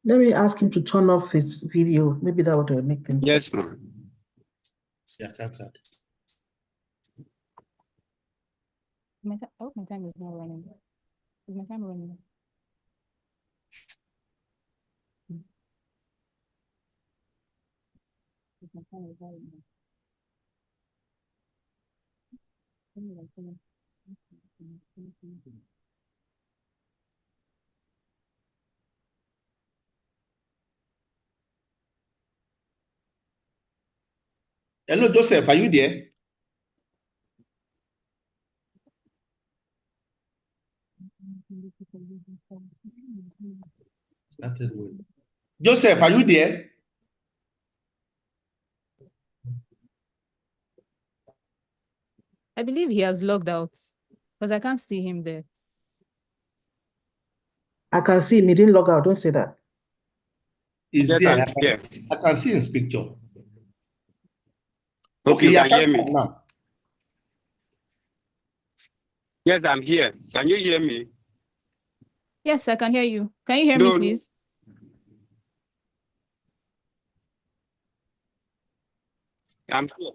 Let me ask him to turn off his video. Maybe that would make things. Yes, ma'am. Yes, answered. I hope my time is not running. Is my time running? Is my time is running? Hello, Joseph, are you there? Joseph, are you there? I believe he has logged out because I can't see him there. I can see him. He didn't log out. Don't say that. He's Yes, there. I'm here. I can see his picture. Hope Okay, you yeah, can hear me. now. Yes, I'm here. Can you hear me? Yes, I can hear you. Can you hear me, No. please? I'm here.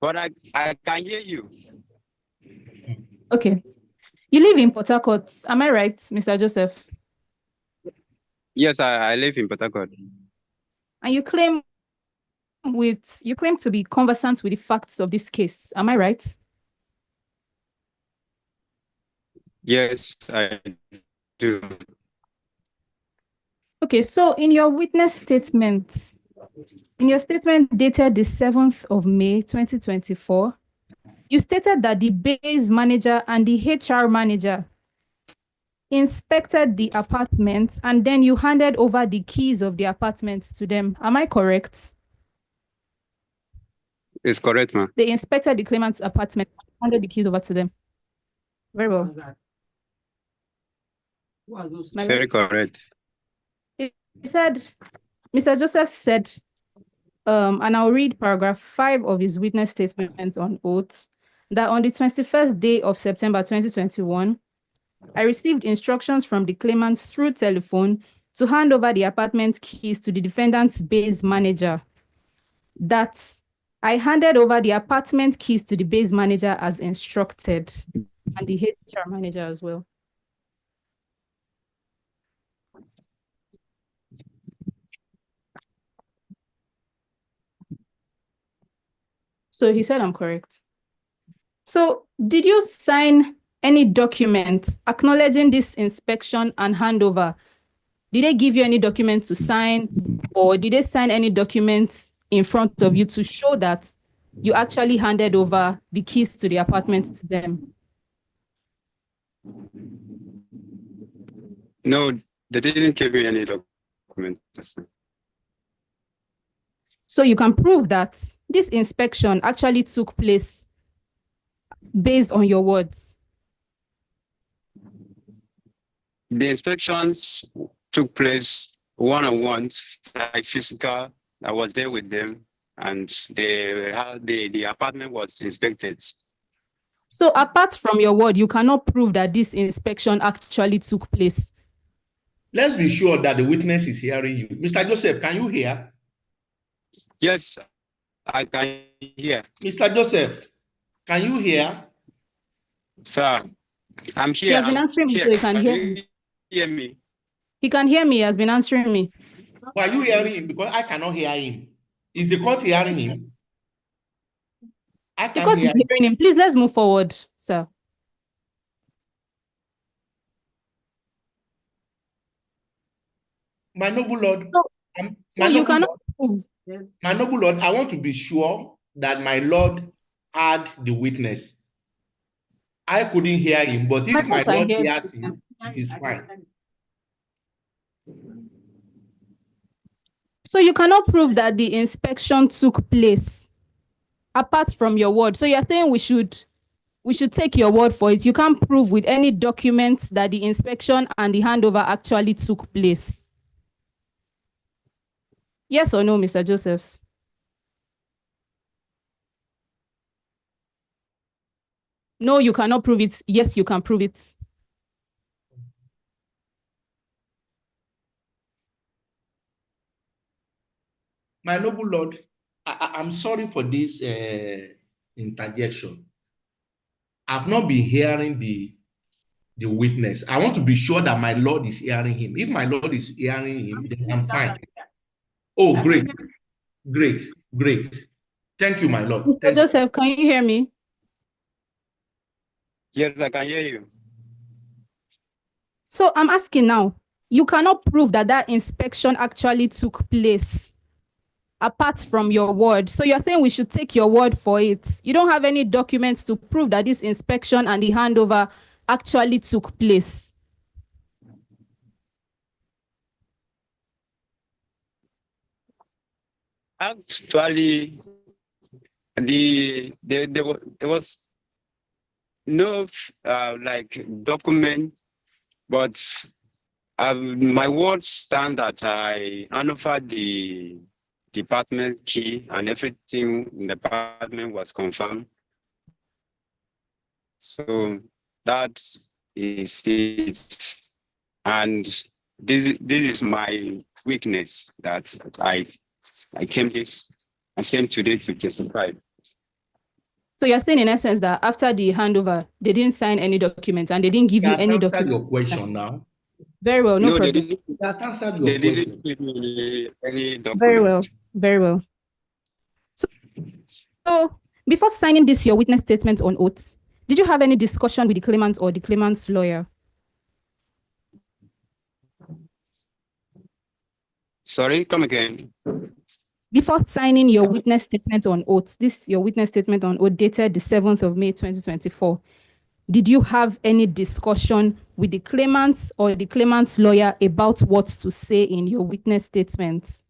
But I can hear you. Okay. You live in Port Harcourt, am I right, Mr. Joseph? Yes, I live in Port Harcourt. And you claim to be conversant with the facts of this case, am I right? Yes, I do. Okay, so in your witness statement, in your statement dated the 7th of May, 2024, you stated that the base manager and the HR manager inspected the apartment and then you handed over the keys of the apartment to them. Am I correct? It's correct, ma'am. They inspected the claimant's apartment and handed the keys over to them. Very well. Very correct. He said, Mr. Joseph said, and I'll read paragraph 5 of his witness statement on oath, that on the 21st day of September 2021, I received instructions from the claimant through telephone to hand over the apartment keys to the defendant's base manager. That I handed over the apartment keys to the base manager as instructed, and the HR manager as well. So he said I'm correct. So did you sign any document acknowledging this inspection and handover? Did they give you any document to sign, or did they sign any documents in front of you to show that you actually handed over the keys to the apartment to them? No, they didn't give me any documents. So you can prove that this inspection actually took place based on your words. The inspections took place one-on-one, like physical. I was there with them, and the apartment was inspected. So apart from your word, you cannot prove that this inspection actually took place. Let's be sure that the witness is hearing you. Mr. Joseph, can you hear? Yes, I can hear. Mr. Joseph, can you hear? Sir, I'm here. He has been answering me, so he can hear me. Hear me? He can hear me. He has been answering me. Why are you hearing him? Because I cannot hear him. Is the court hearing him? I The can't court hear is hearing him. Please, let's move forward, sir. My noble lord. So you cannot prove. My noble lord, I want to be sure that my lord had the witness. I couldn't hear him, but if my lord hears him, it is fine. So you cannot prove that the inspection took place apart from your word. So you're saying we should take your word for it. You can't prove with any documents that the inspection and the handover actually took place. Yes or no, Mr. Joseph? No, you cannot prove it. Yes, you can prove it. My noble lord, I'm sorry for this interjection. I've not been hearing the witness. I want to be sure that my Lord is hearing him. If my Lord is hearing him, then I'm fine. Oh, great, great, great. Thank you, my Lord. Mr. Thank you. Joseph, can you hear me? Yes, I can hear you. So I'm asking now, you cannot prove that that inspection actually took place apart from your word. So you're saying we should take your word for it. You don't have any documents to prove that this inspection and the handover actually took place. Actually, there was no like document, but my words stand that I offered the department key and everything in the department was confirmed. So that is it. And this is my weakness that I came today to testify. So you're saying in essence that after the handover, they didn't sign any documents and they didn't give you any Answered documents. your question now. Very well, no They problem. didn't. That's answered They your didn't question. give me any Very well, document. very well. So before signing this, your witness statement on oath, did you have any discussion with the claimant or the claimant's lawyer? Sorry, come again. Before signing your witness statement on oath, this your witness statement on oath dated the 7th of May 2024, did you have any discussion with the claimant or the claimant's lawyer about what to say in your witness statement?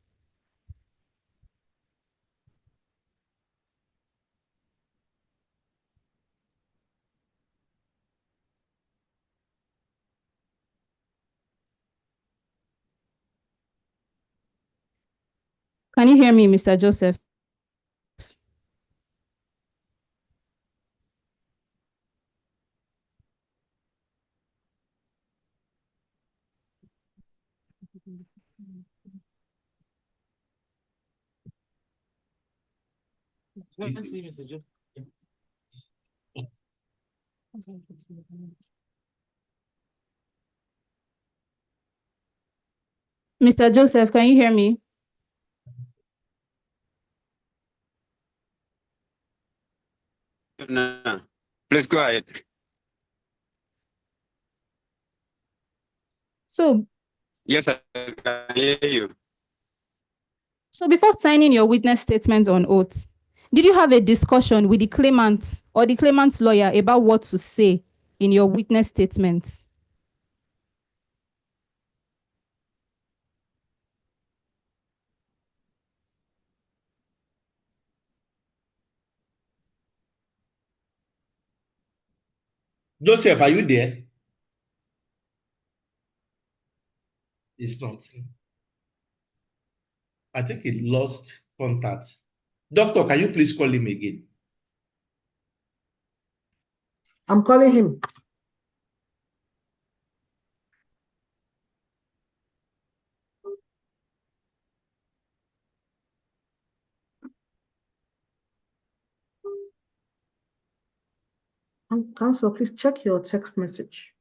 Can you hear me, Mr. Joseph? Mr. Joseph, can you hear me? No. Please go ahead. So, Yes, I can hear you. so before signing your witness statement on oath, did you have a discussion with the claimant or the claimant's lawyer about what to say in your witness statement? Joseph, are you there? It's not. I think he lost contact. Doctor, can you please call him again? I'm calling him. Counsel, please check your text message.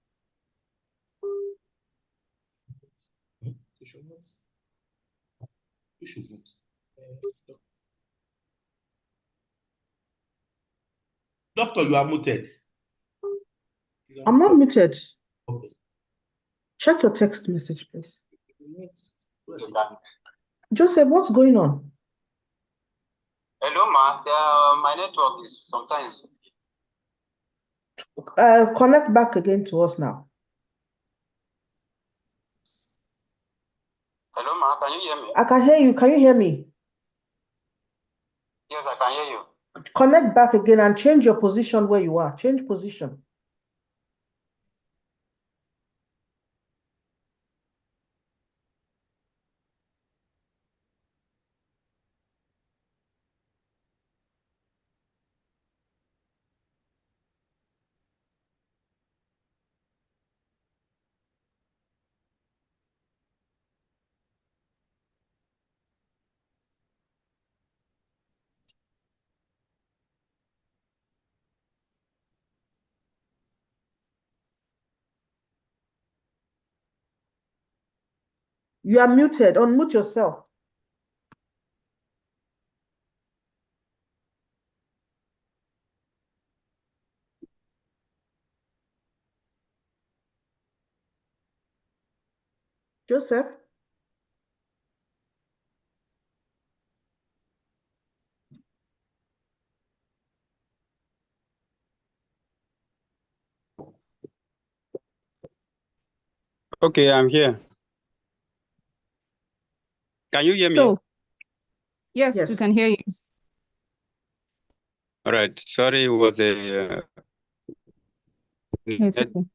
Doctor, you are muted. I'm not muted. Okay. Check your text message, please. Joseph, what's going on? Hello, ma. My network is sometimes. Connect back again to us now. Hello, ma. Can you hear me? I can hear you. Can you hear me? Yes, I can hear you. Connect back again and change your position where you are. Change position. You are muted. Unmute yourself. Joseph? Okay, I'm here. Can you hear me? So, yes, we Yes. can hear you. All right. Sorry, it was a It's network okay.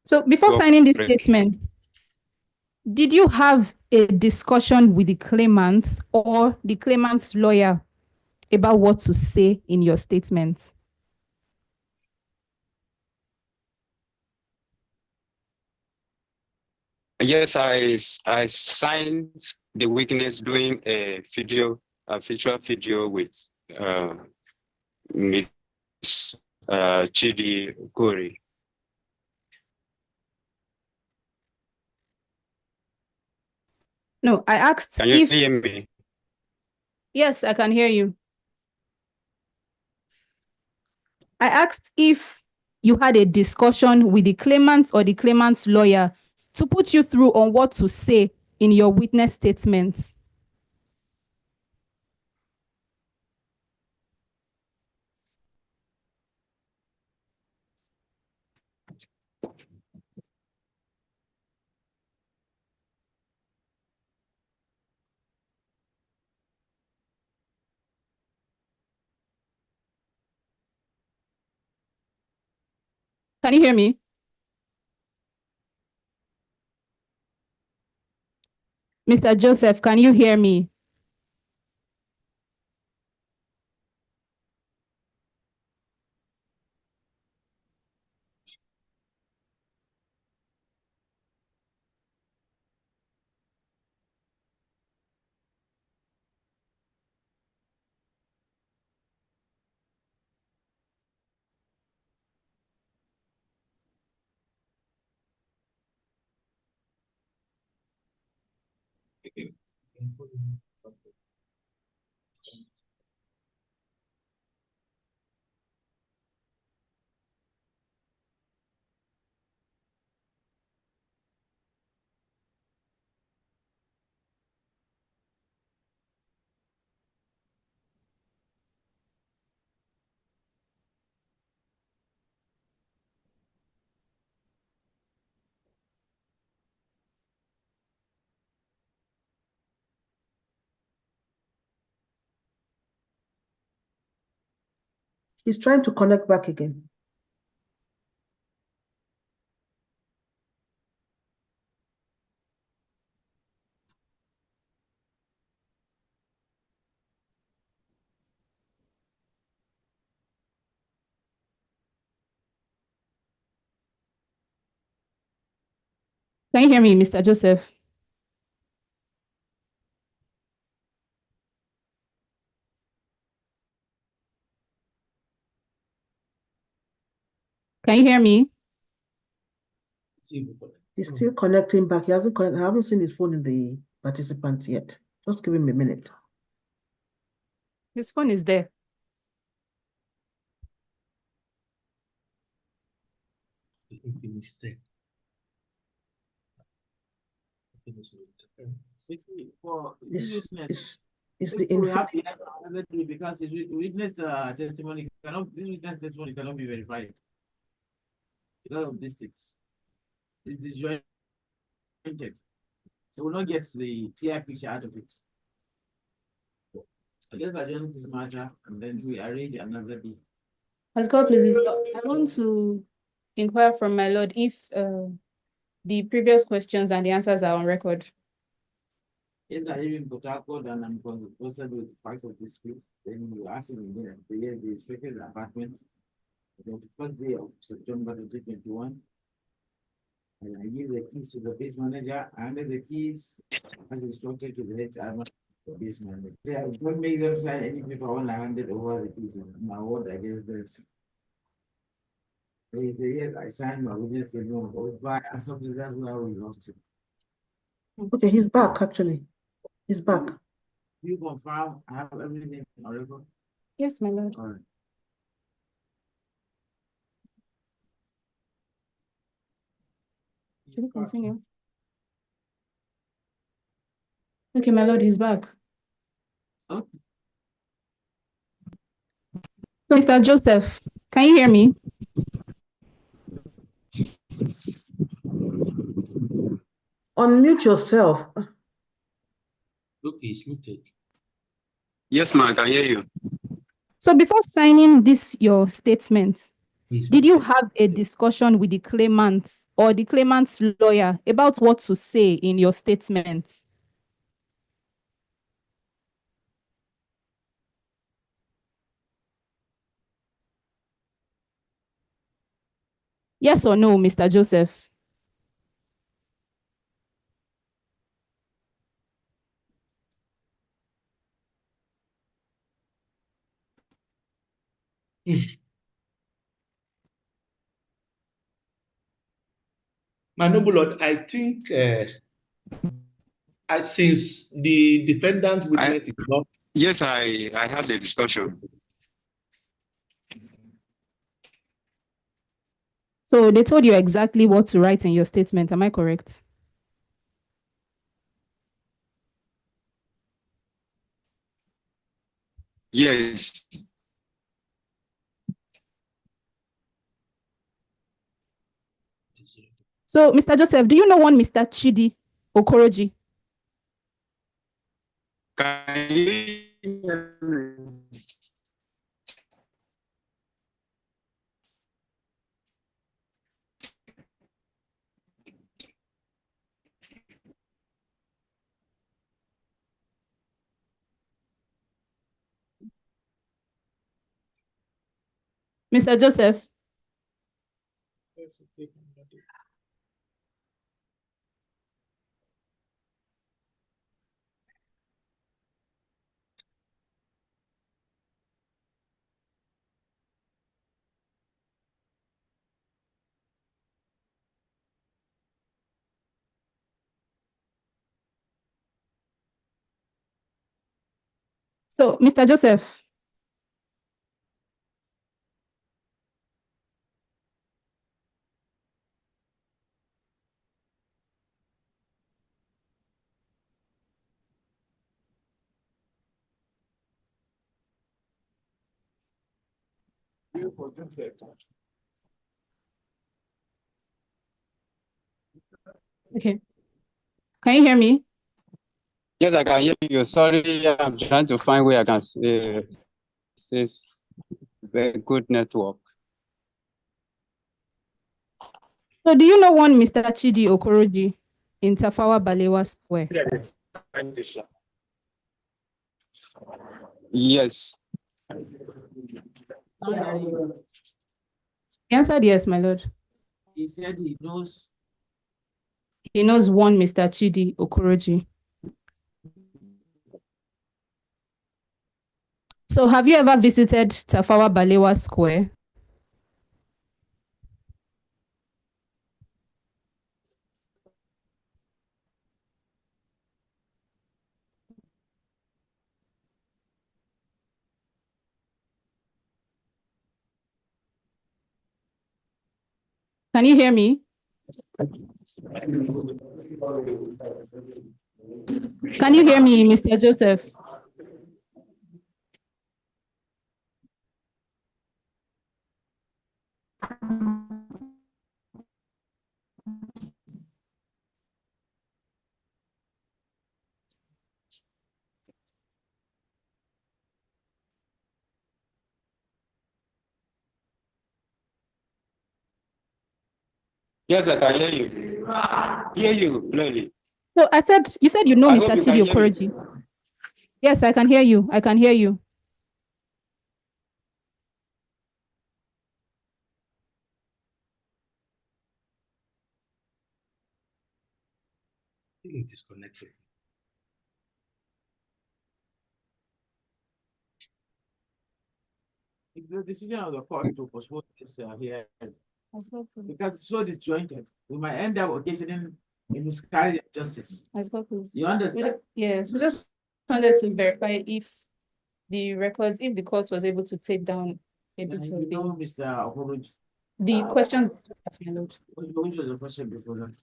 So before signing this break. statement, did you have a discussion with the claimant or the claimant's lawyer about what to say in your statement? Yes, I signed the witness doing a virtual video with Miss Chidi Okori. No, I asked Can you hear if, me? yes, I can hear you. I asked if you had a discussion with the claimant or the claimant's lawyer to put you through on what to say in your witness statements. Can you hear me? Mr. Joseph, can you hear me? He's trying to connect back again. Can you hear me, Mr. Joseph? Can you hear me? He's still connecting back. He hasn't connected. I haven't seen his phone in the participants yet. Just give him a minute. His phone is there. It's the we have another day because his witness testimony cannot, this witness testimony cannot be verified because of these things. It's disjointed. So we'll not get the clear picture out of it. I guess adjourn this matter and then we arrange another day. As God pleases, I want to inquire from my Lord if the previous questions and the answers are on record. Yes, I live in Port Harcourt and I'm concerned with the facts of this case. Then you ask him again, the inspected the apartment on the first day of September 2021. And I give the keys to the base manager and the keys as instructed to the HR the base manager. I don't make them sign any paper when I handed over the keys. My word against this. Yes, I signed my witness statement over something that's where we lost it. Okay, he's back actually. He's back. You confirm I have everything on record? Yes, my lord. All right. Should we continue? Okay, my lord, he's back. Okay. So, Mr. Joseph, can you hear me? Unmute yourself. Okay, it's muted. Yes, ma'am, I can hear you. So before signing this, your statement, He's did you muted. have a discussion with the claimant or the claimant's lawyer about what to say in your statement? Yes or no, Mr. Joseph? My noble lord, I think since the defendant witness is not. Yes, I had the discussion. So they told you exactly what to write in your statement. Am I correct? Yes. So, Mr. Joseph, do you know one Mr. Chidi Okoroji? Can you hear me? Mr. Joseph? So, Mr. Joseph, okay. Can you hear me? Yes, I can hear you. Sorry, I'm trying to find where I can say very good network. So, do you know one Mr. Chidi Okoroji in Tafawa Balewa Square? Yes. He answered yes, my lord. He said he knows. He knows one Mr. Chidi Okoroji. So, have you ever visited Tafawa Balewa Square? Can you hear me? Can you hear me, Mr. Joseph? Yes, I can hear you. Hear you clearly. So I said, you said you know I Mr. hope you Chidi can hear me. Okoroji. Yes, I can hear you. I can hear you. It is connected. It's the decision of the court to postpone this hearing because it's so disjointed. We might end up occasioning a miscarriage of justice. You understand? Yes, we just wanted to verify if the records, if the court was able to take down a bit of Mr. Okoroji. the question, my lord. Which was the question before that?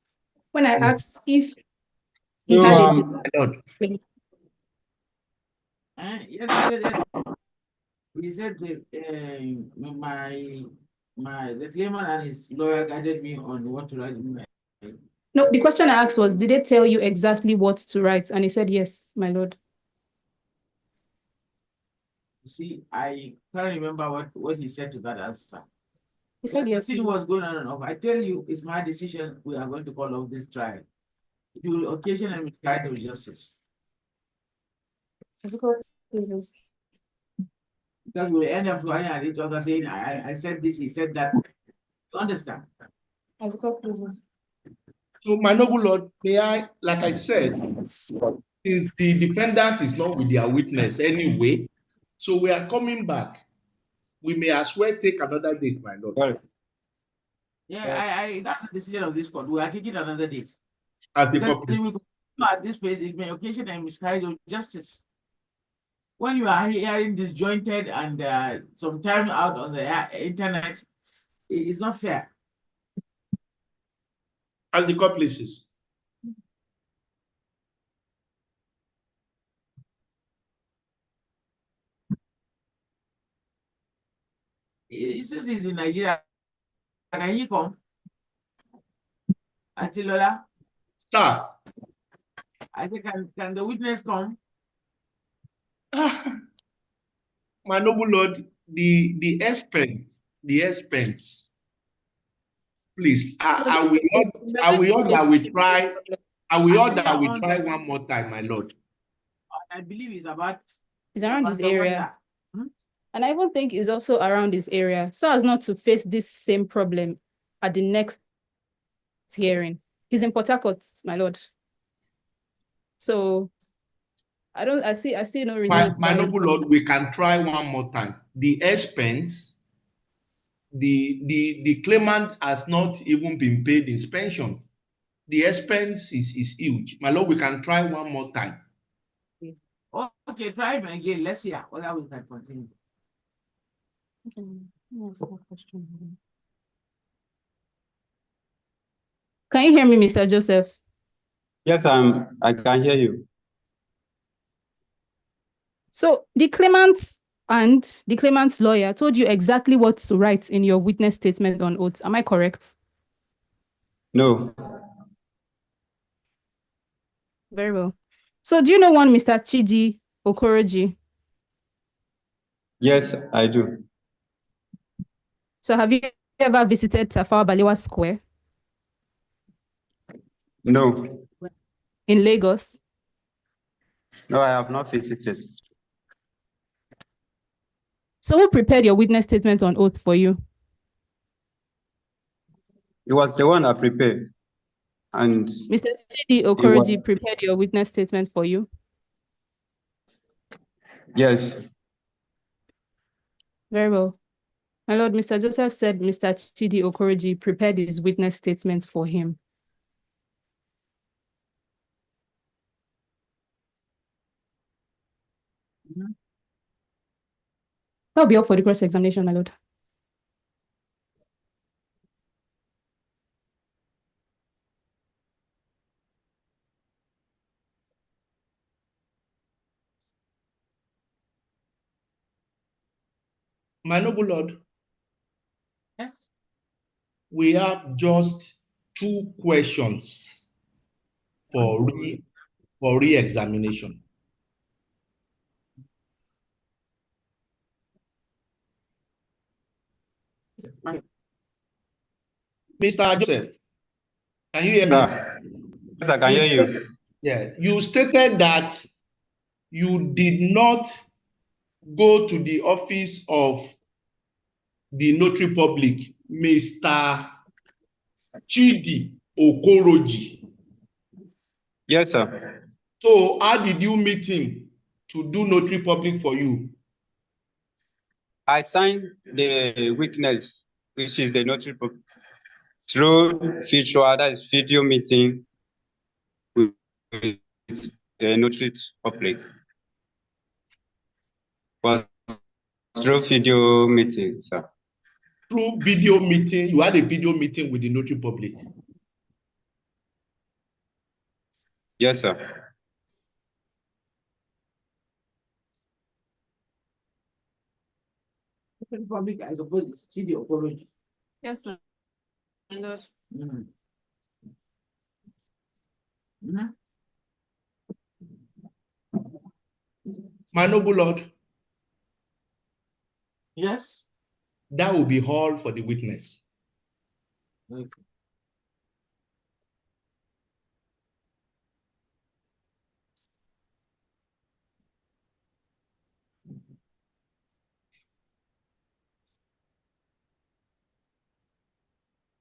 When I asked if he No, had My lord. Yes, he said that the claimant and his lawyer guided me on what to write in my. No, the question I asked was, did they tell you exactly what to write? And he said, yes, my lord. You see, I can't remember what he said to that answer. He said, yes. The thing was going on and off. I tell you, it's my decision. We are going to call off this trial. It will occasionally miscarriage of justice. Jesus. Because we will end up running at each other saying, I said this, he said that. You understand? So, my noble lord, may I, like I said, since the defendant is not with their witness anyway, so we are coming back. We may as well take another date, my lord. Well, Yeah, that's the decision of this court. We are taking another date. At the Because public. at this place, it may occasion a miscarriage of justice. When you are hearing disjointed and sometimes out on the internet, it is not fair. As the court places. Since he's in Nigeria, can he come? Atilola? Sir. I think can the witness come? My noble lord, the expense, please, I will all that we try one more time, my lord. I believe it's around this area. And I even think it's also around this area, so as not to face this same problem at the next hearing. He's in Port Harcourt, my lord. So I see no reason. My noble lord, we can try one more time. The expense, the claimant has not even been paid his pension. The expense is huge. My lord, we can try one more time. Okay, try him again. Let's see whether we can continue. Can you hear me, Mr. Joseph? Yes, I can hear you. So the claimant and the claimant's lawyer told you exactly what to write in your witness statement on oath. Am I correct? No. Very well. So do you know one Mr. Chidi Okoroji? Yes, I do. So have you ever visited Tafawa Balewa Square? No. In Lagos? No, I have not visited. So who prepared your witness statement on oath for you? It was the one I prepared. And Mr. Chidi Okoroji prepared your witness statement for you? Yes. Very well. My lord, Mr. Joseph said Mr. Chidi Okoroji prepared his witness statement for him. That'll be all for the cross-examination, my lord. My noble lord, yes, we have just 2 questions for re-examination. Mr. Joseph, can you hear me? Yes, I can hear you. Yeah, you stated that you did not go to the office of the notary public, Mr. Chidi Okoroji. Yes, sir. So how did you meet him to do notary public for you? I signed the witness, which is the notary through virtual, that is video meeting. with the notary public. But through video meeting, sir. Through video meeting, you had a video meeting with the notary public. Yes, sir. Public, I suppose, it's still the authority. Yes, my lord. My noble lord, Yes. that will be all for the witness. Okay.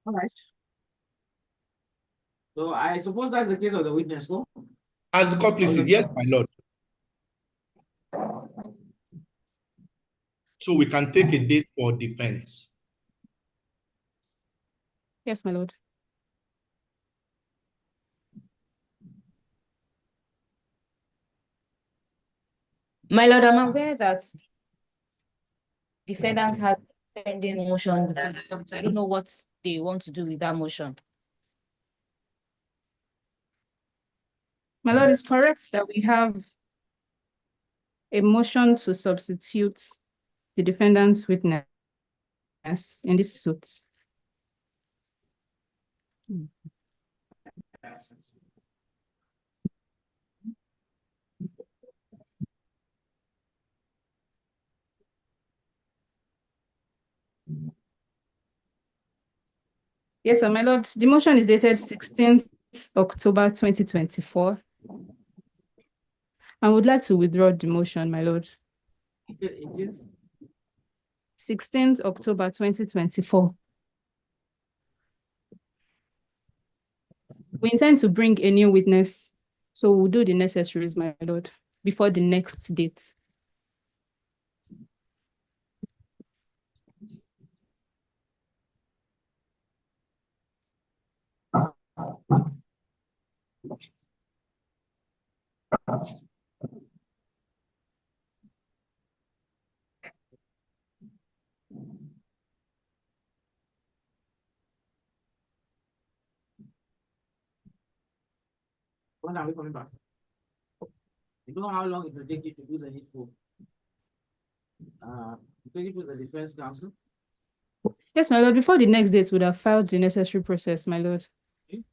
All right. So I suppose that's the case of the witness, no? As the court pleases, yes, my lord. So we can take a date for defense. Yes, my lord. My lord, I'm aware that defendants has pending motion. I don't know what they want to do with that motion. My lord, is correct that we have a motion to substitute the defendant's witness in this suit. Yes, sir, my lord. The motion is dated 16th October 2024. I would like to withdraw the motion, my lord. It is. 16th October 2024. We intend to bring a new witness, so we'll do the necessaries, my lord, before the next date. When are we coming back? You know how long it will take you to do the needful? Take it to the defense counsel. Yes, my lord, before the next date, we would have filed the necessary process, my lord. Okay.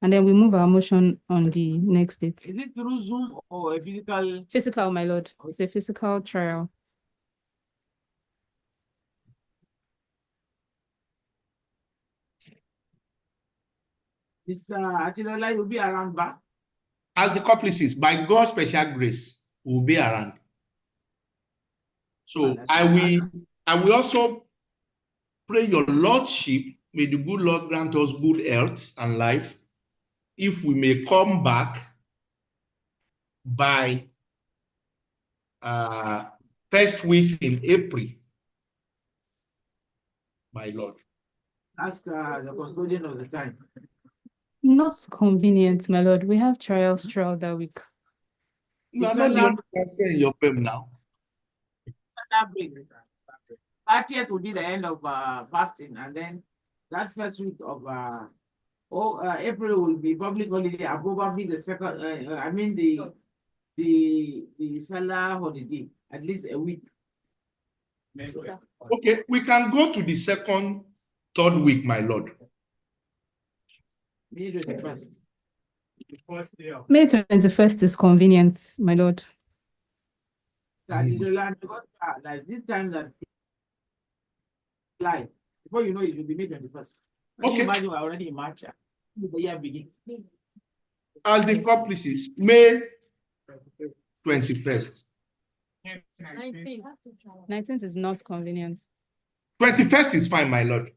And then we move our motion on the next date. Is it through Zoom or a physical? Physical, my lord. It's a physical trial. Mr. Atilola will be around back. As the court pleases, by God's special grace, we will be around. So I will also pray your lordship, may the good Lord grant us good health and life, if we may come back by first week in April, my lord. Ask the custodian of the time. Not convenient, my lord. We have trials throughout that week. You are not the only person in your firm now. 30th will be the end of fasting, and then that first week of April will be public holiday, and probably the second. I mean the Salah holiday, at least a week. Okay, we can go to the second, third week, my lord. May 21st. May 21st is convenient, my lord. Like this time that fly, before you know it will be May 21st. Can you imagine we're already in March? The year begins. As the court pleases, May 21st. 19th is not convenient. 21st is fine, my lord.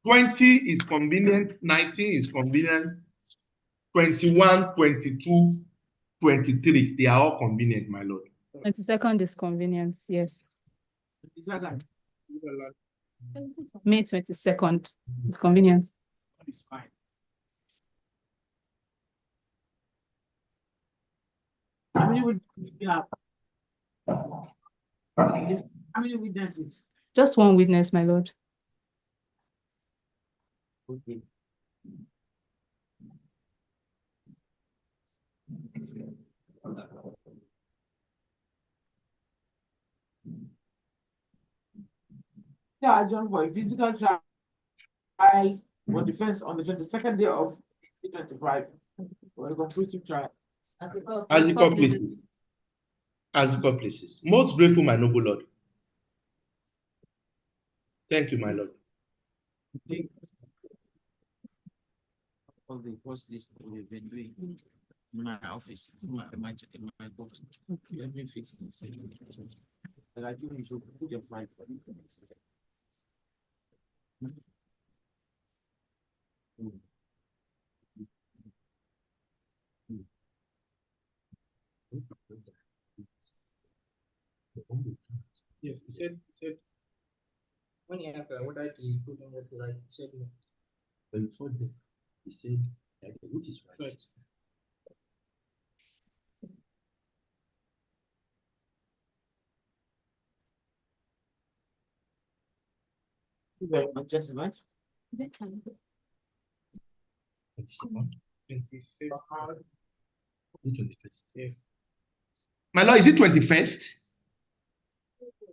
20 is convenient, 19 is convenient, 21, 22, 23, they are all convenient, my lord. 22nd is convenient, yes. May 22nd is convenient. It's fine. How many would you have? How many witnesses? Just one witness, my lord. Okay. Yeah, John Boy, physical trial for defense on the 22nd day of 2025 for a conclusive trial. As the court pleases. As the court pleases. Most grateful, my noble Lord. Thank you, my Lord. All the post this we've been doing in my office, in my box. Let me fix this. And I think you should put your flight for it. Yes, he said, when he asked what I did, put on what right, he said no. But before that, he said, which is right. Thank you very much, gentlemen. 21st. Yes. My Lord, is it 21st?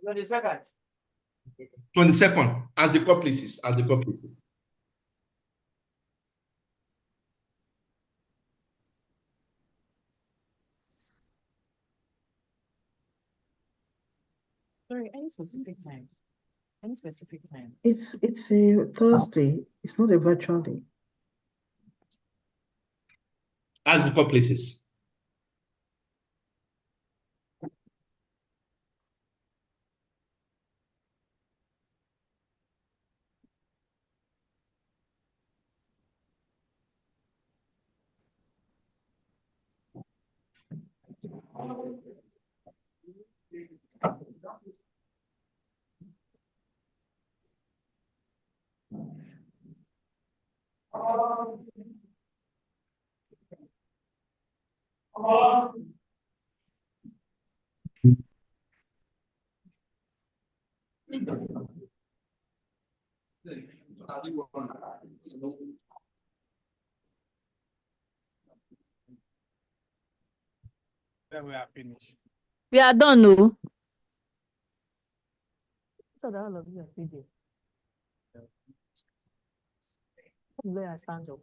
22nd. 22nd, as the court pleases, as the court pleases. Sorry, any specific time? Any specific time? It's a Thursday. It's not a virtual day. As the court pleases. Then we are finished. We are done, no? So that all of you are still there. Where I stand up.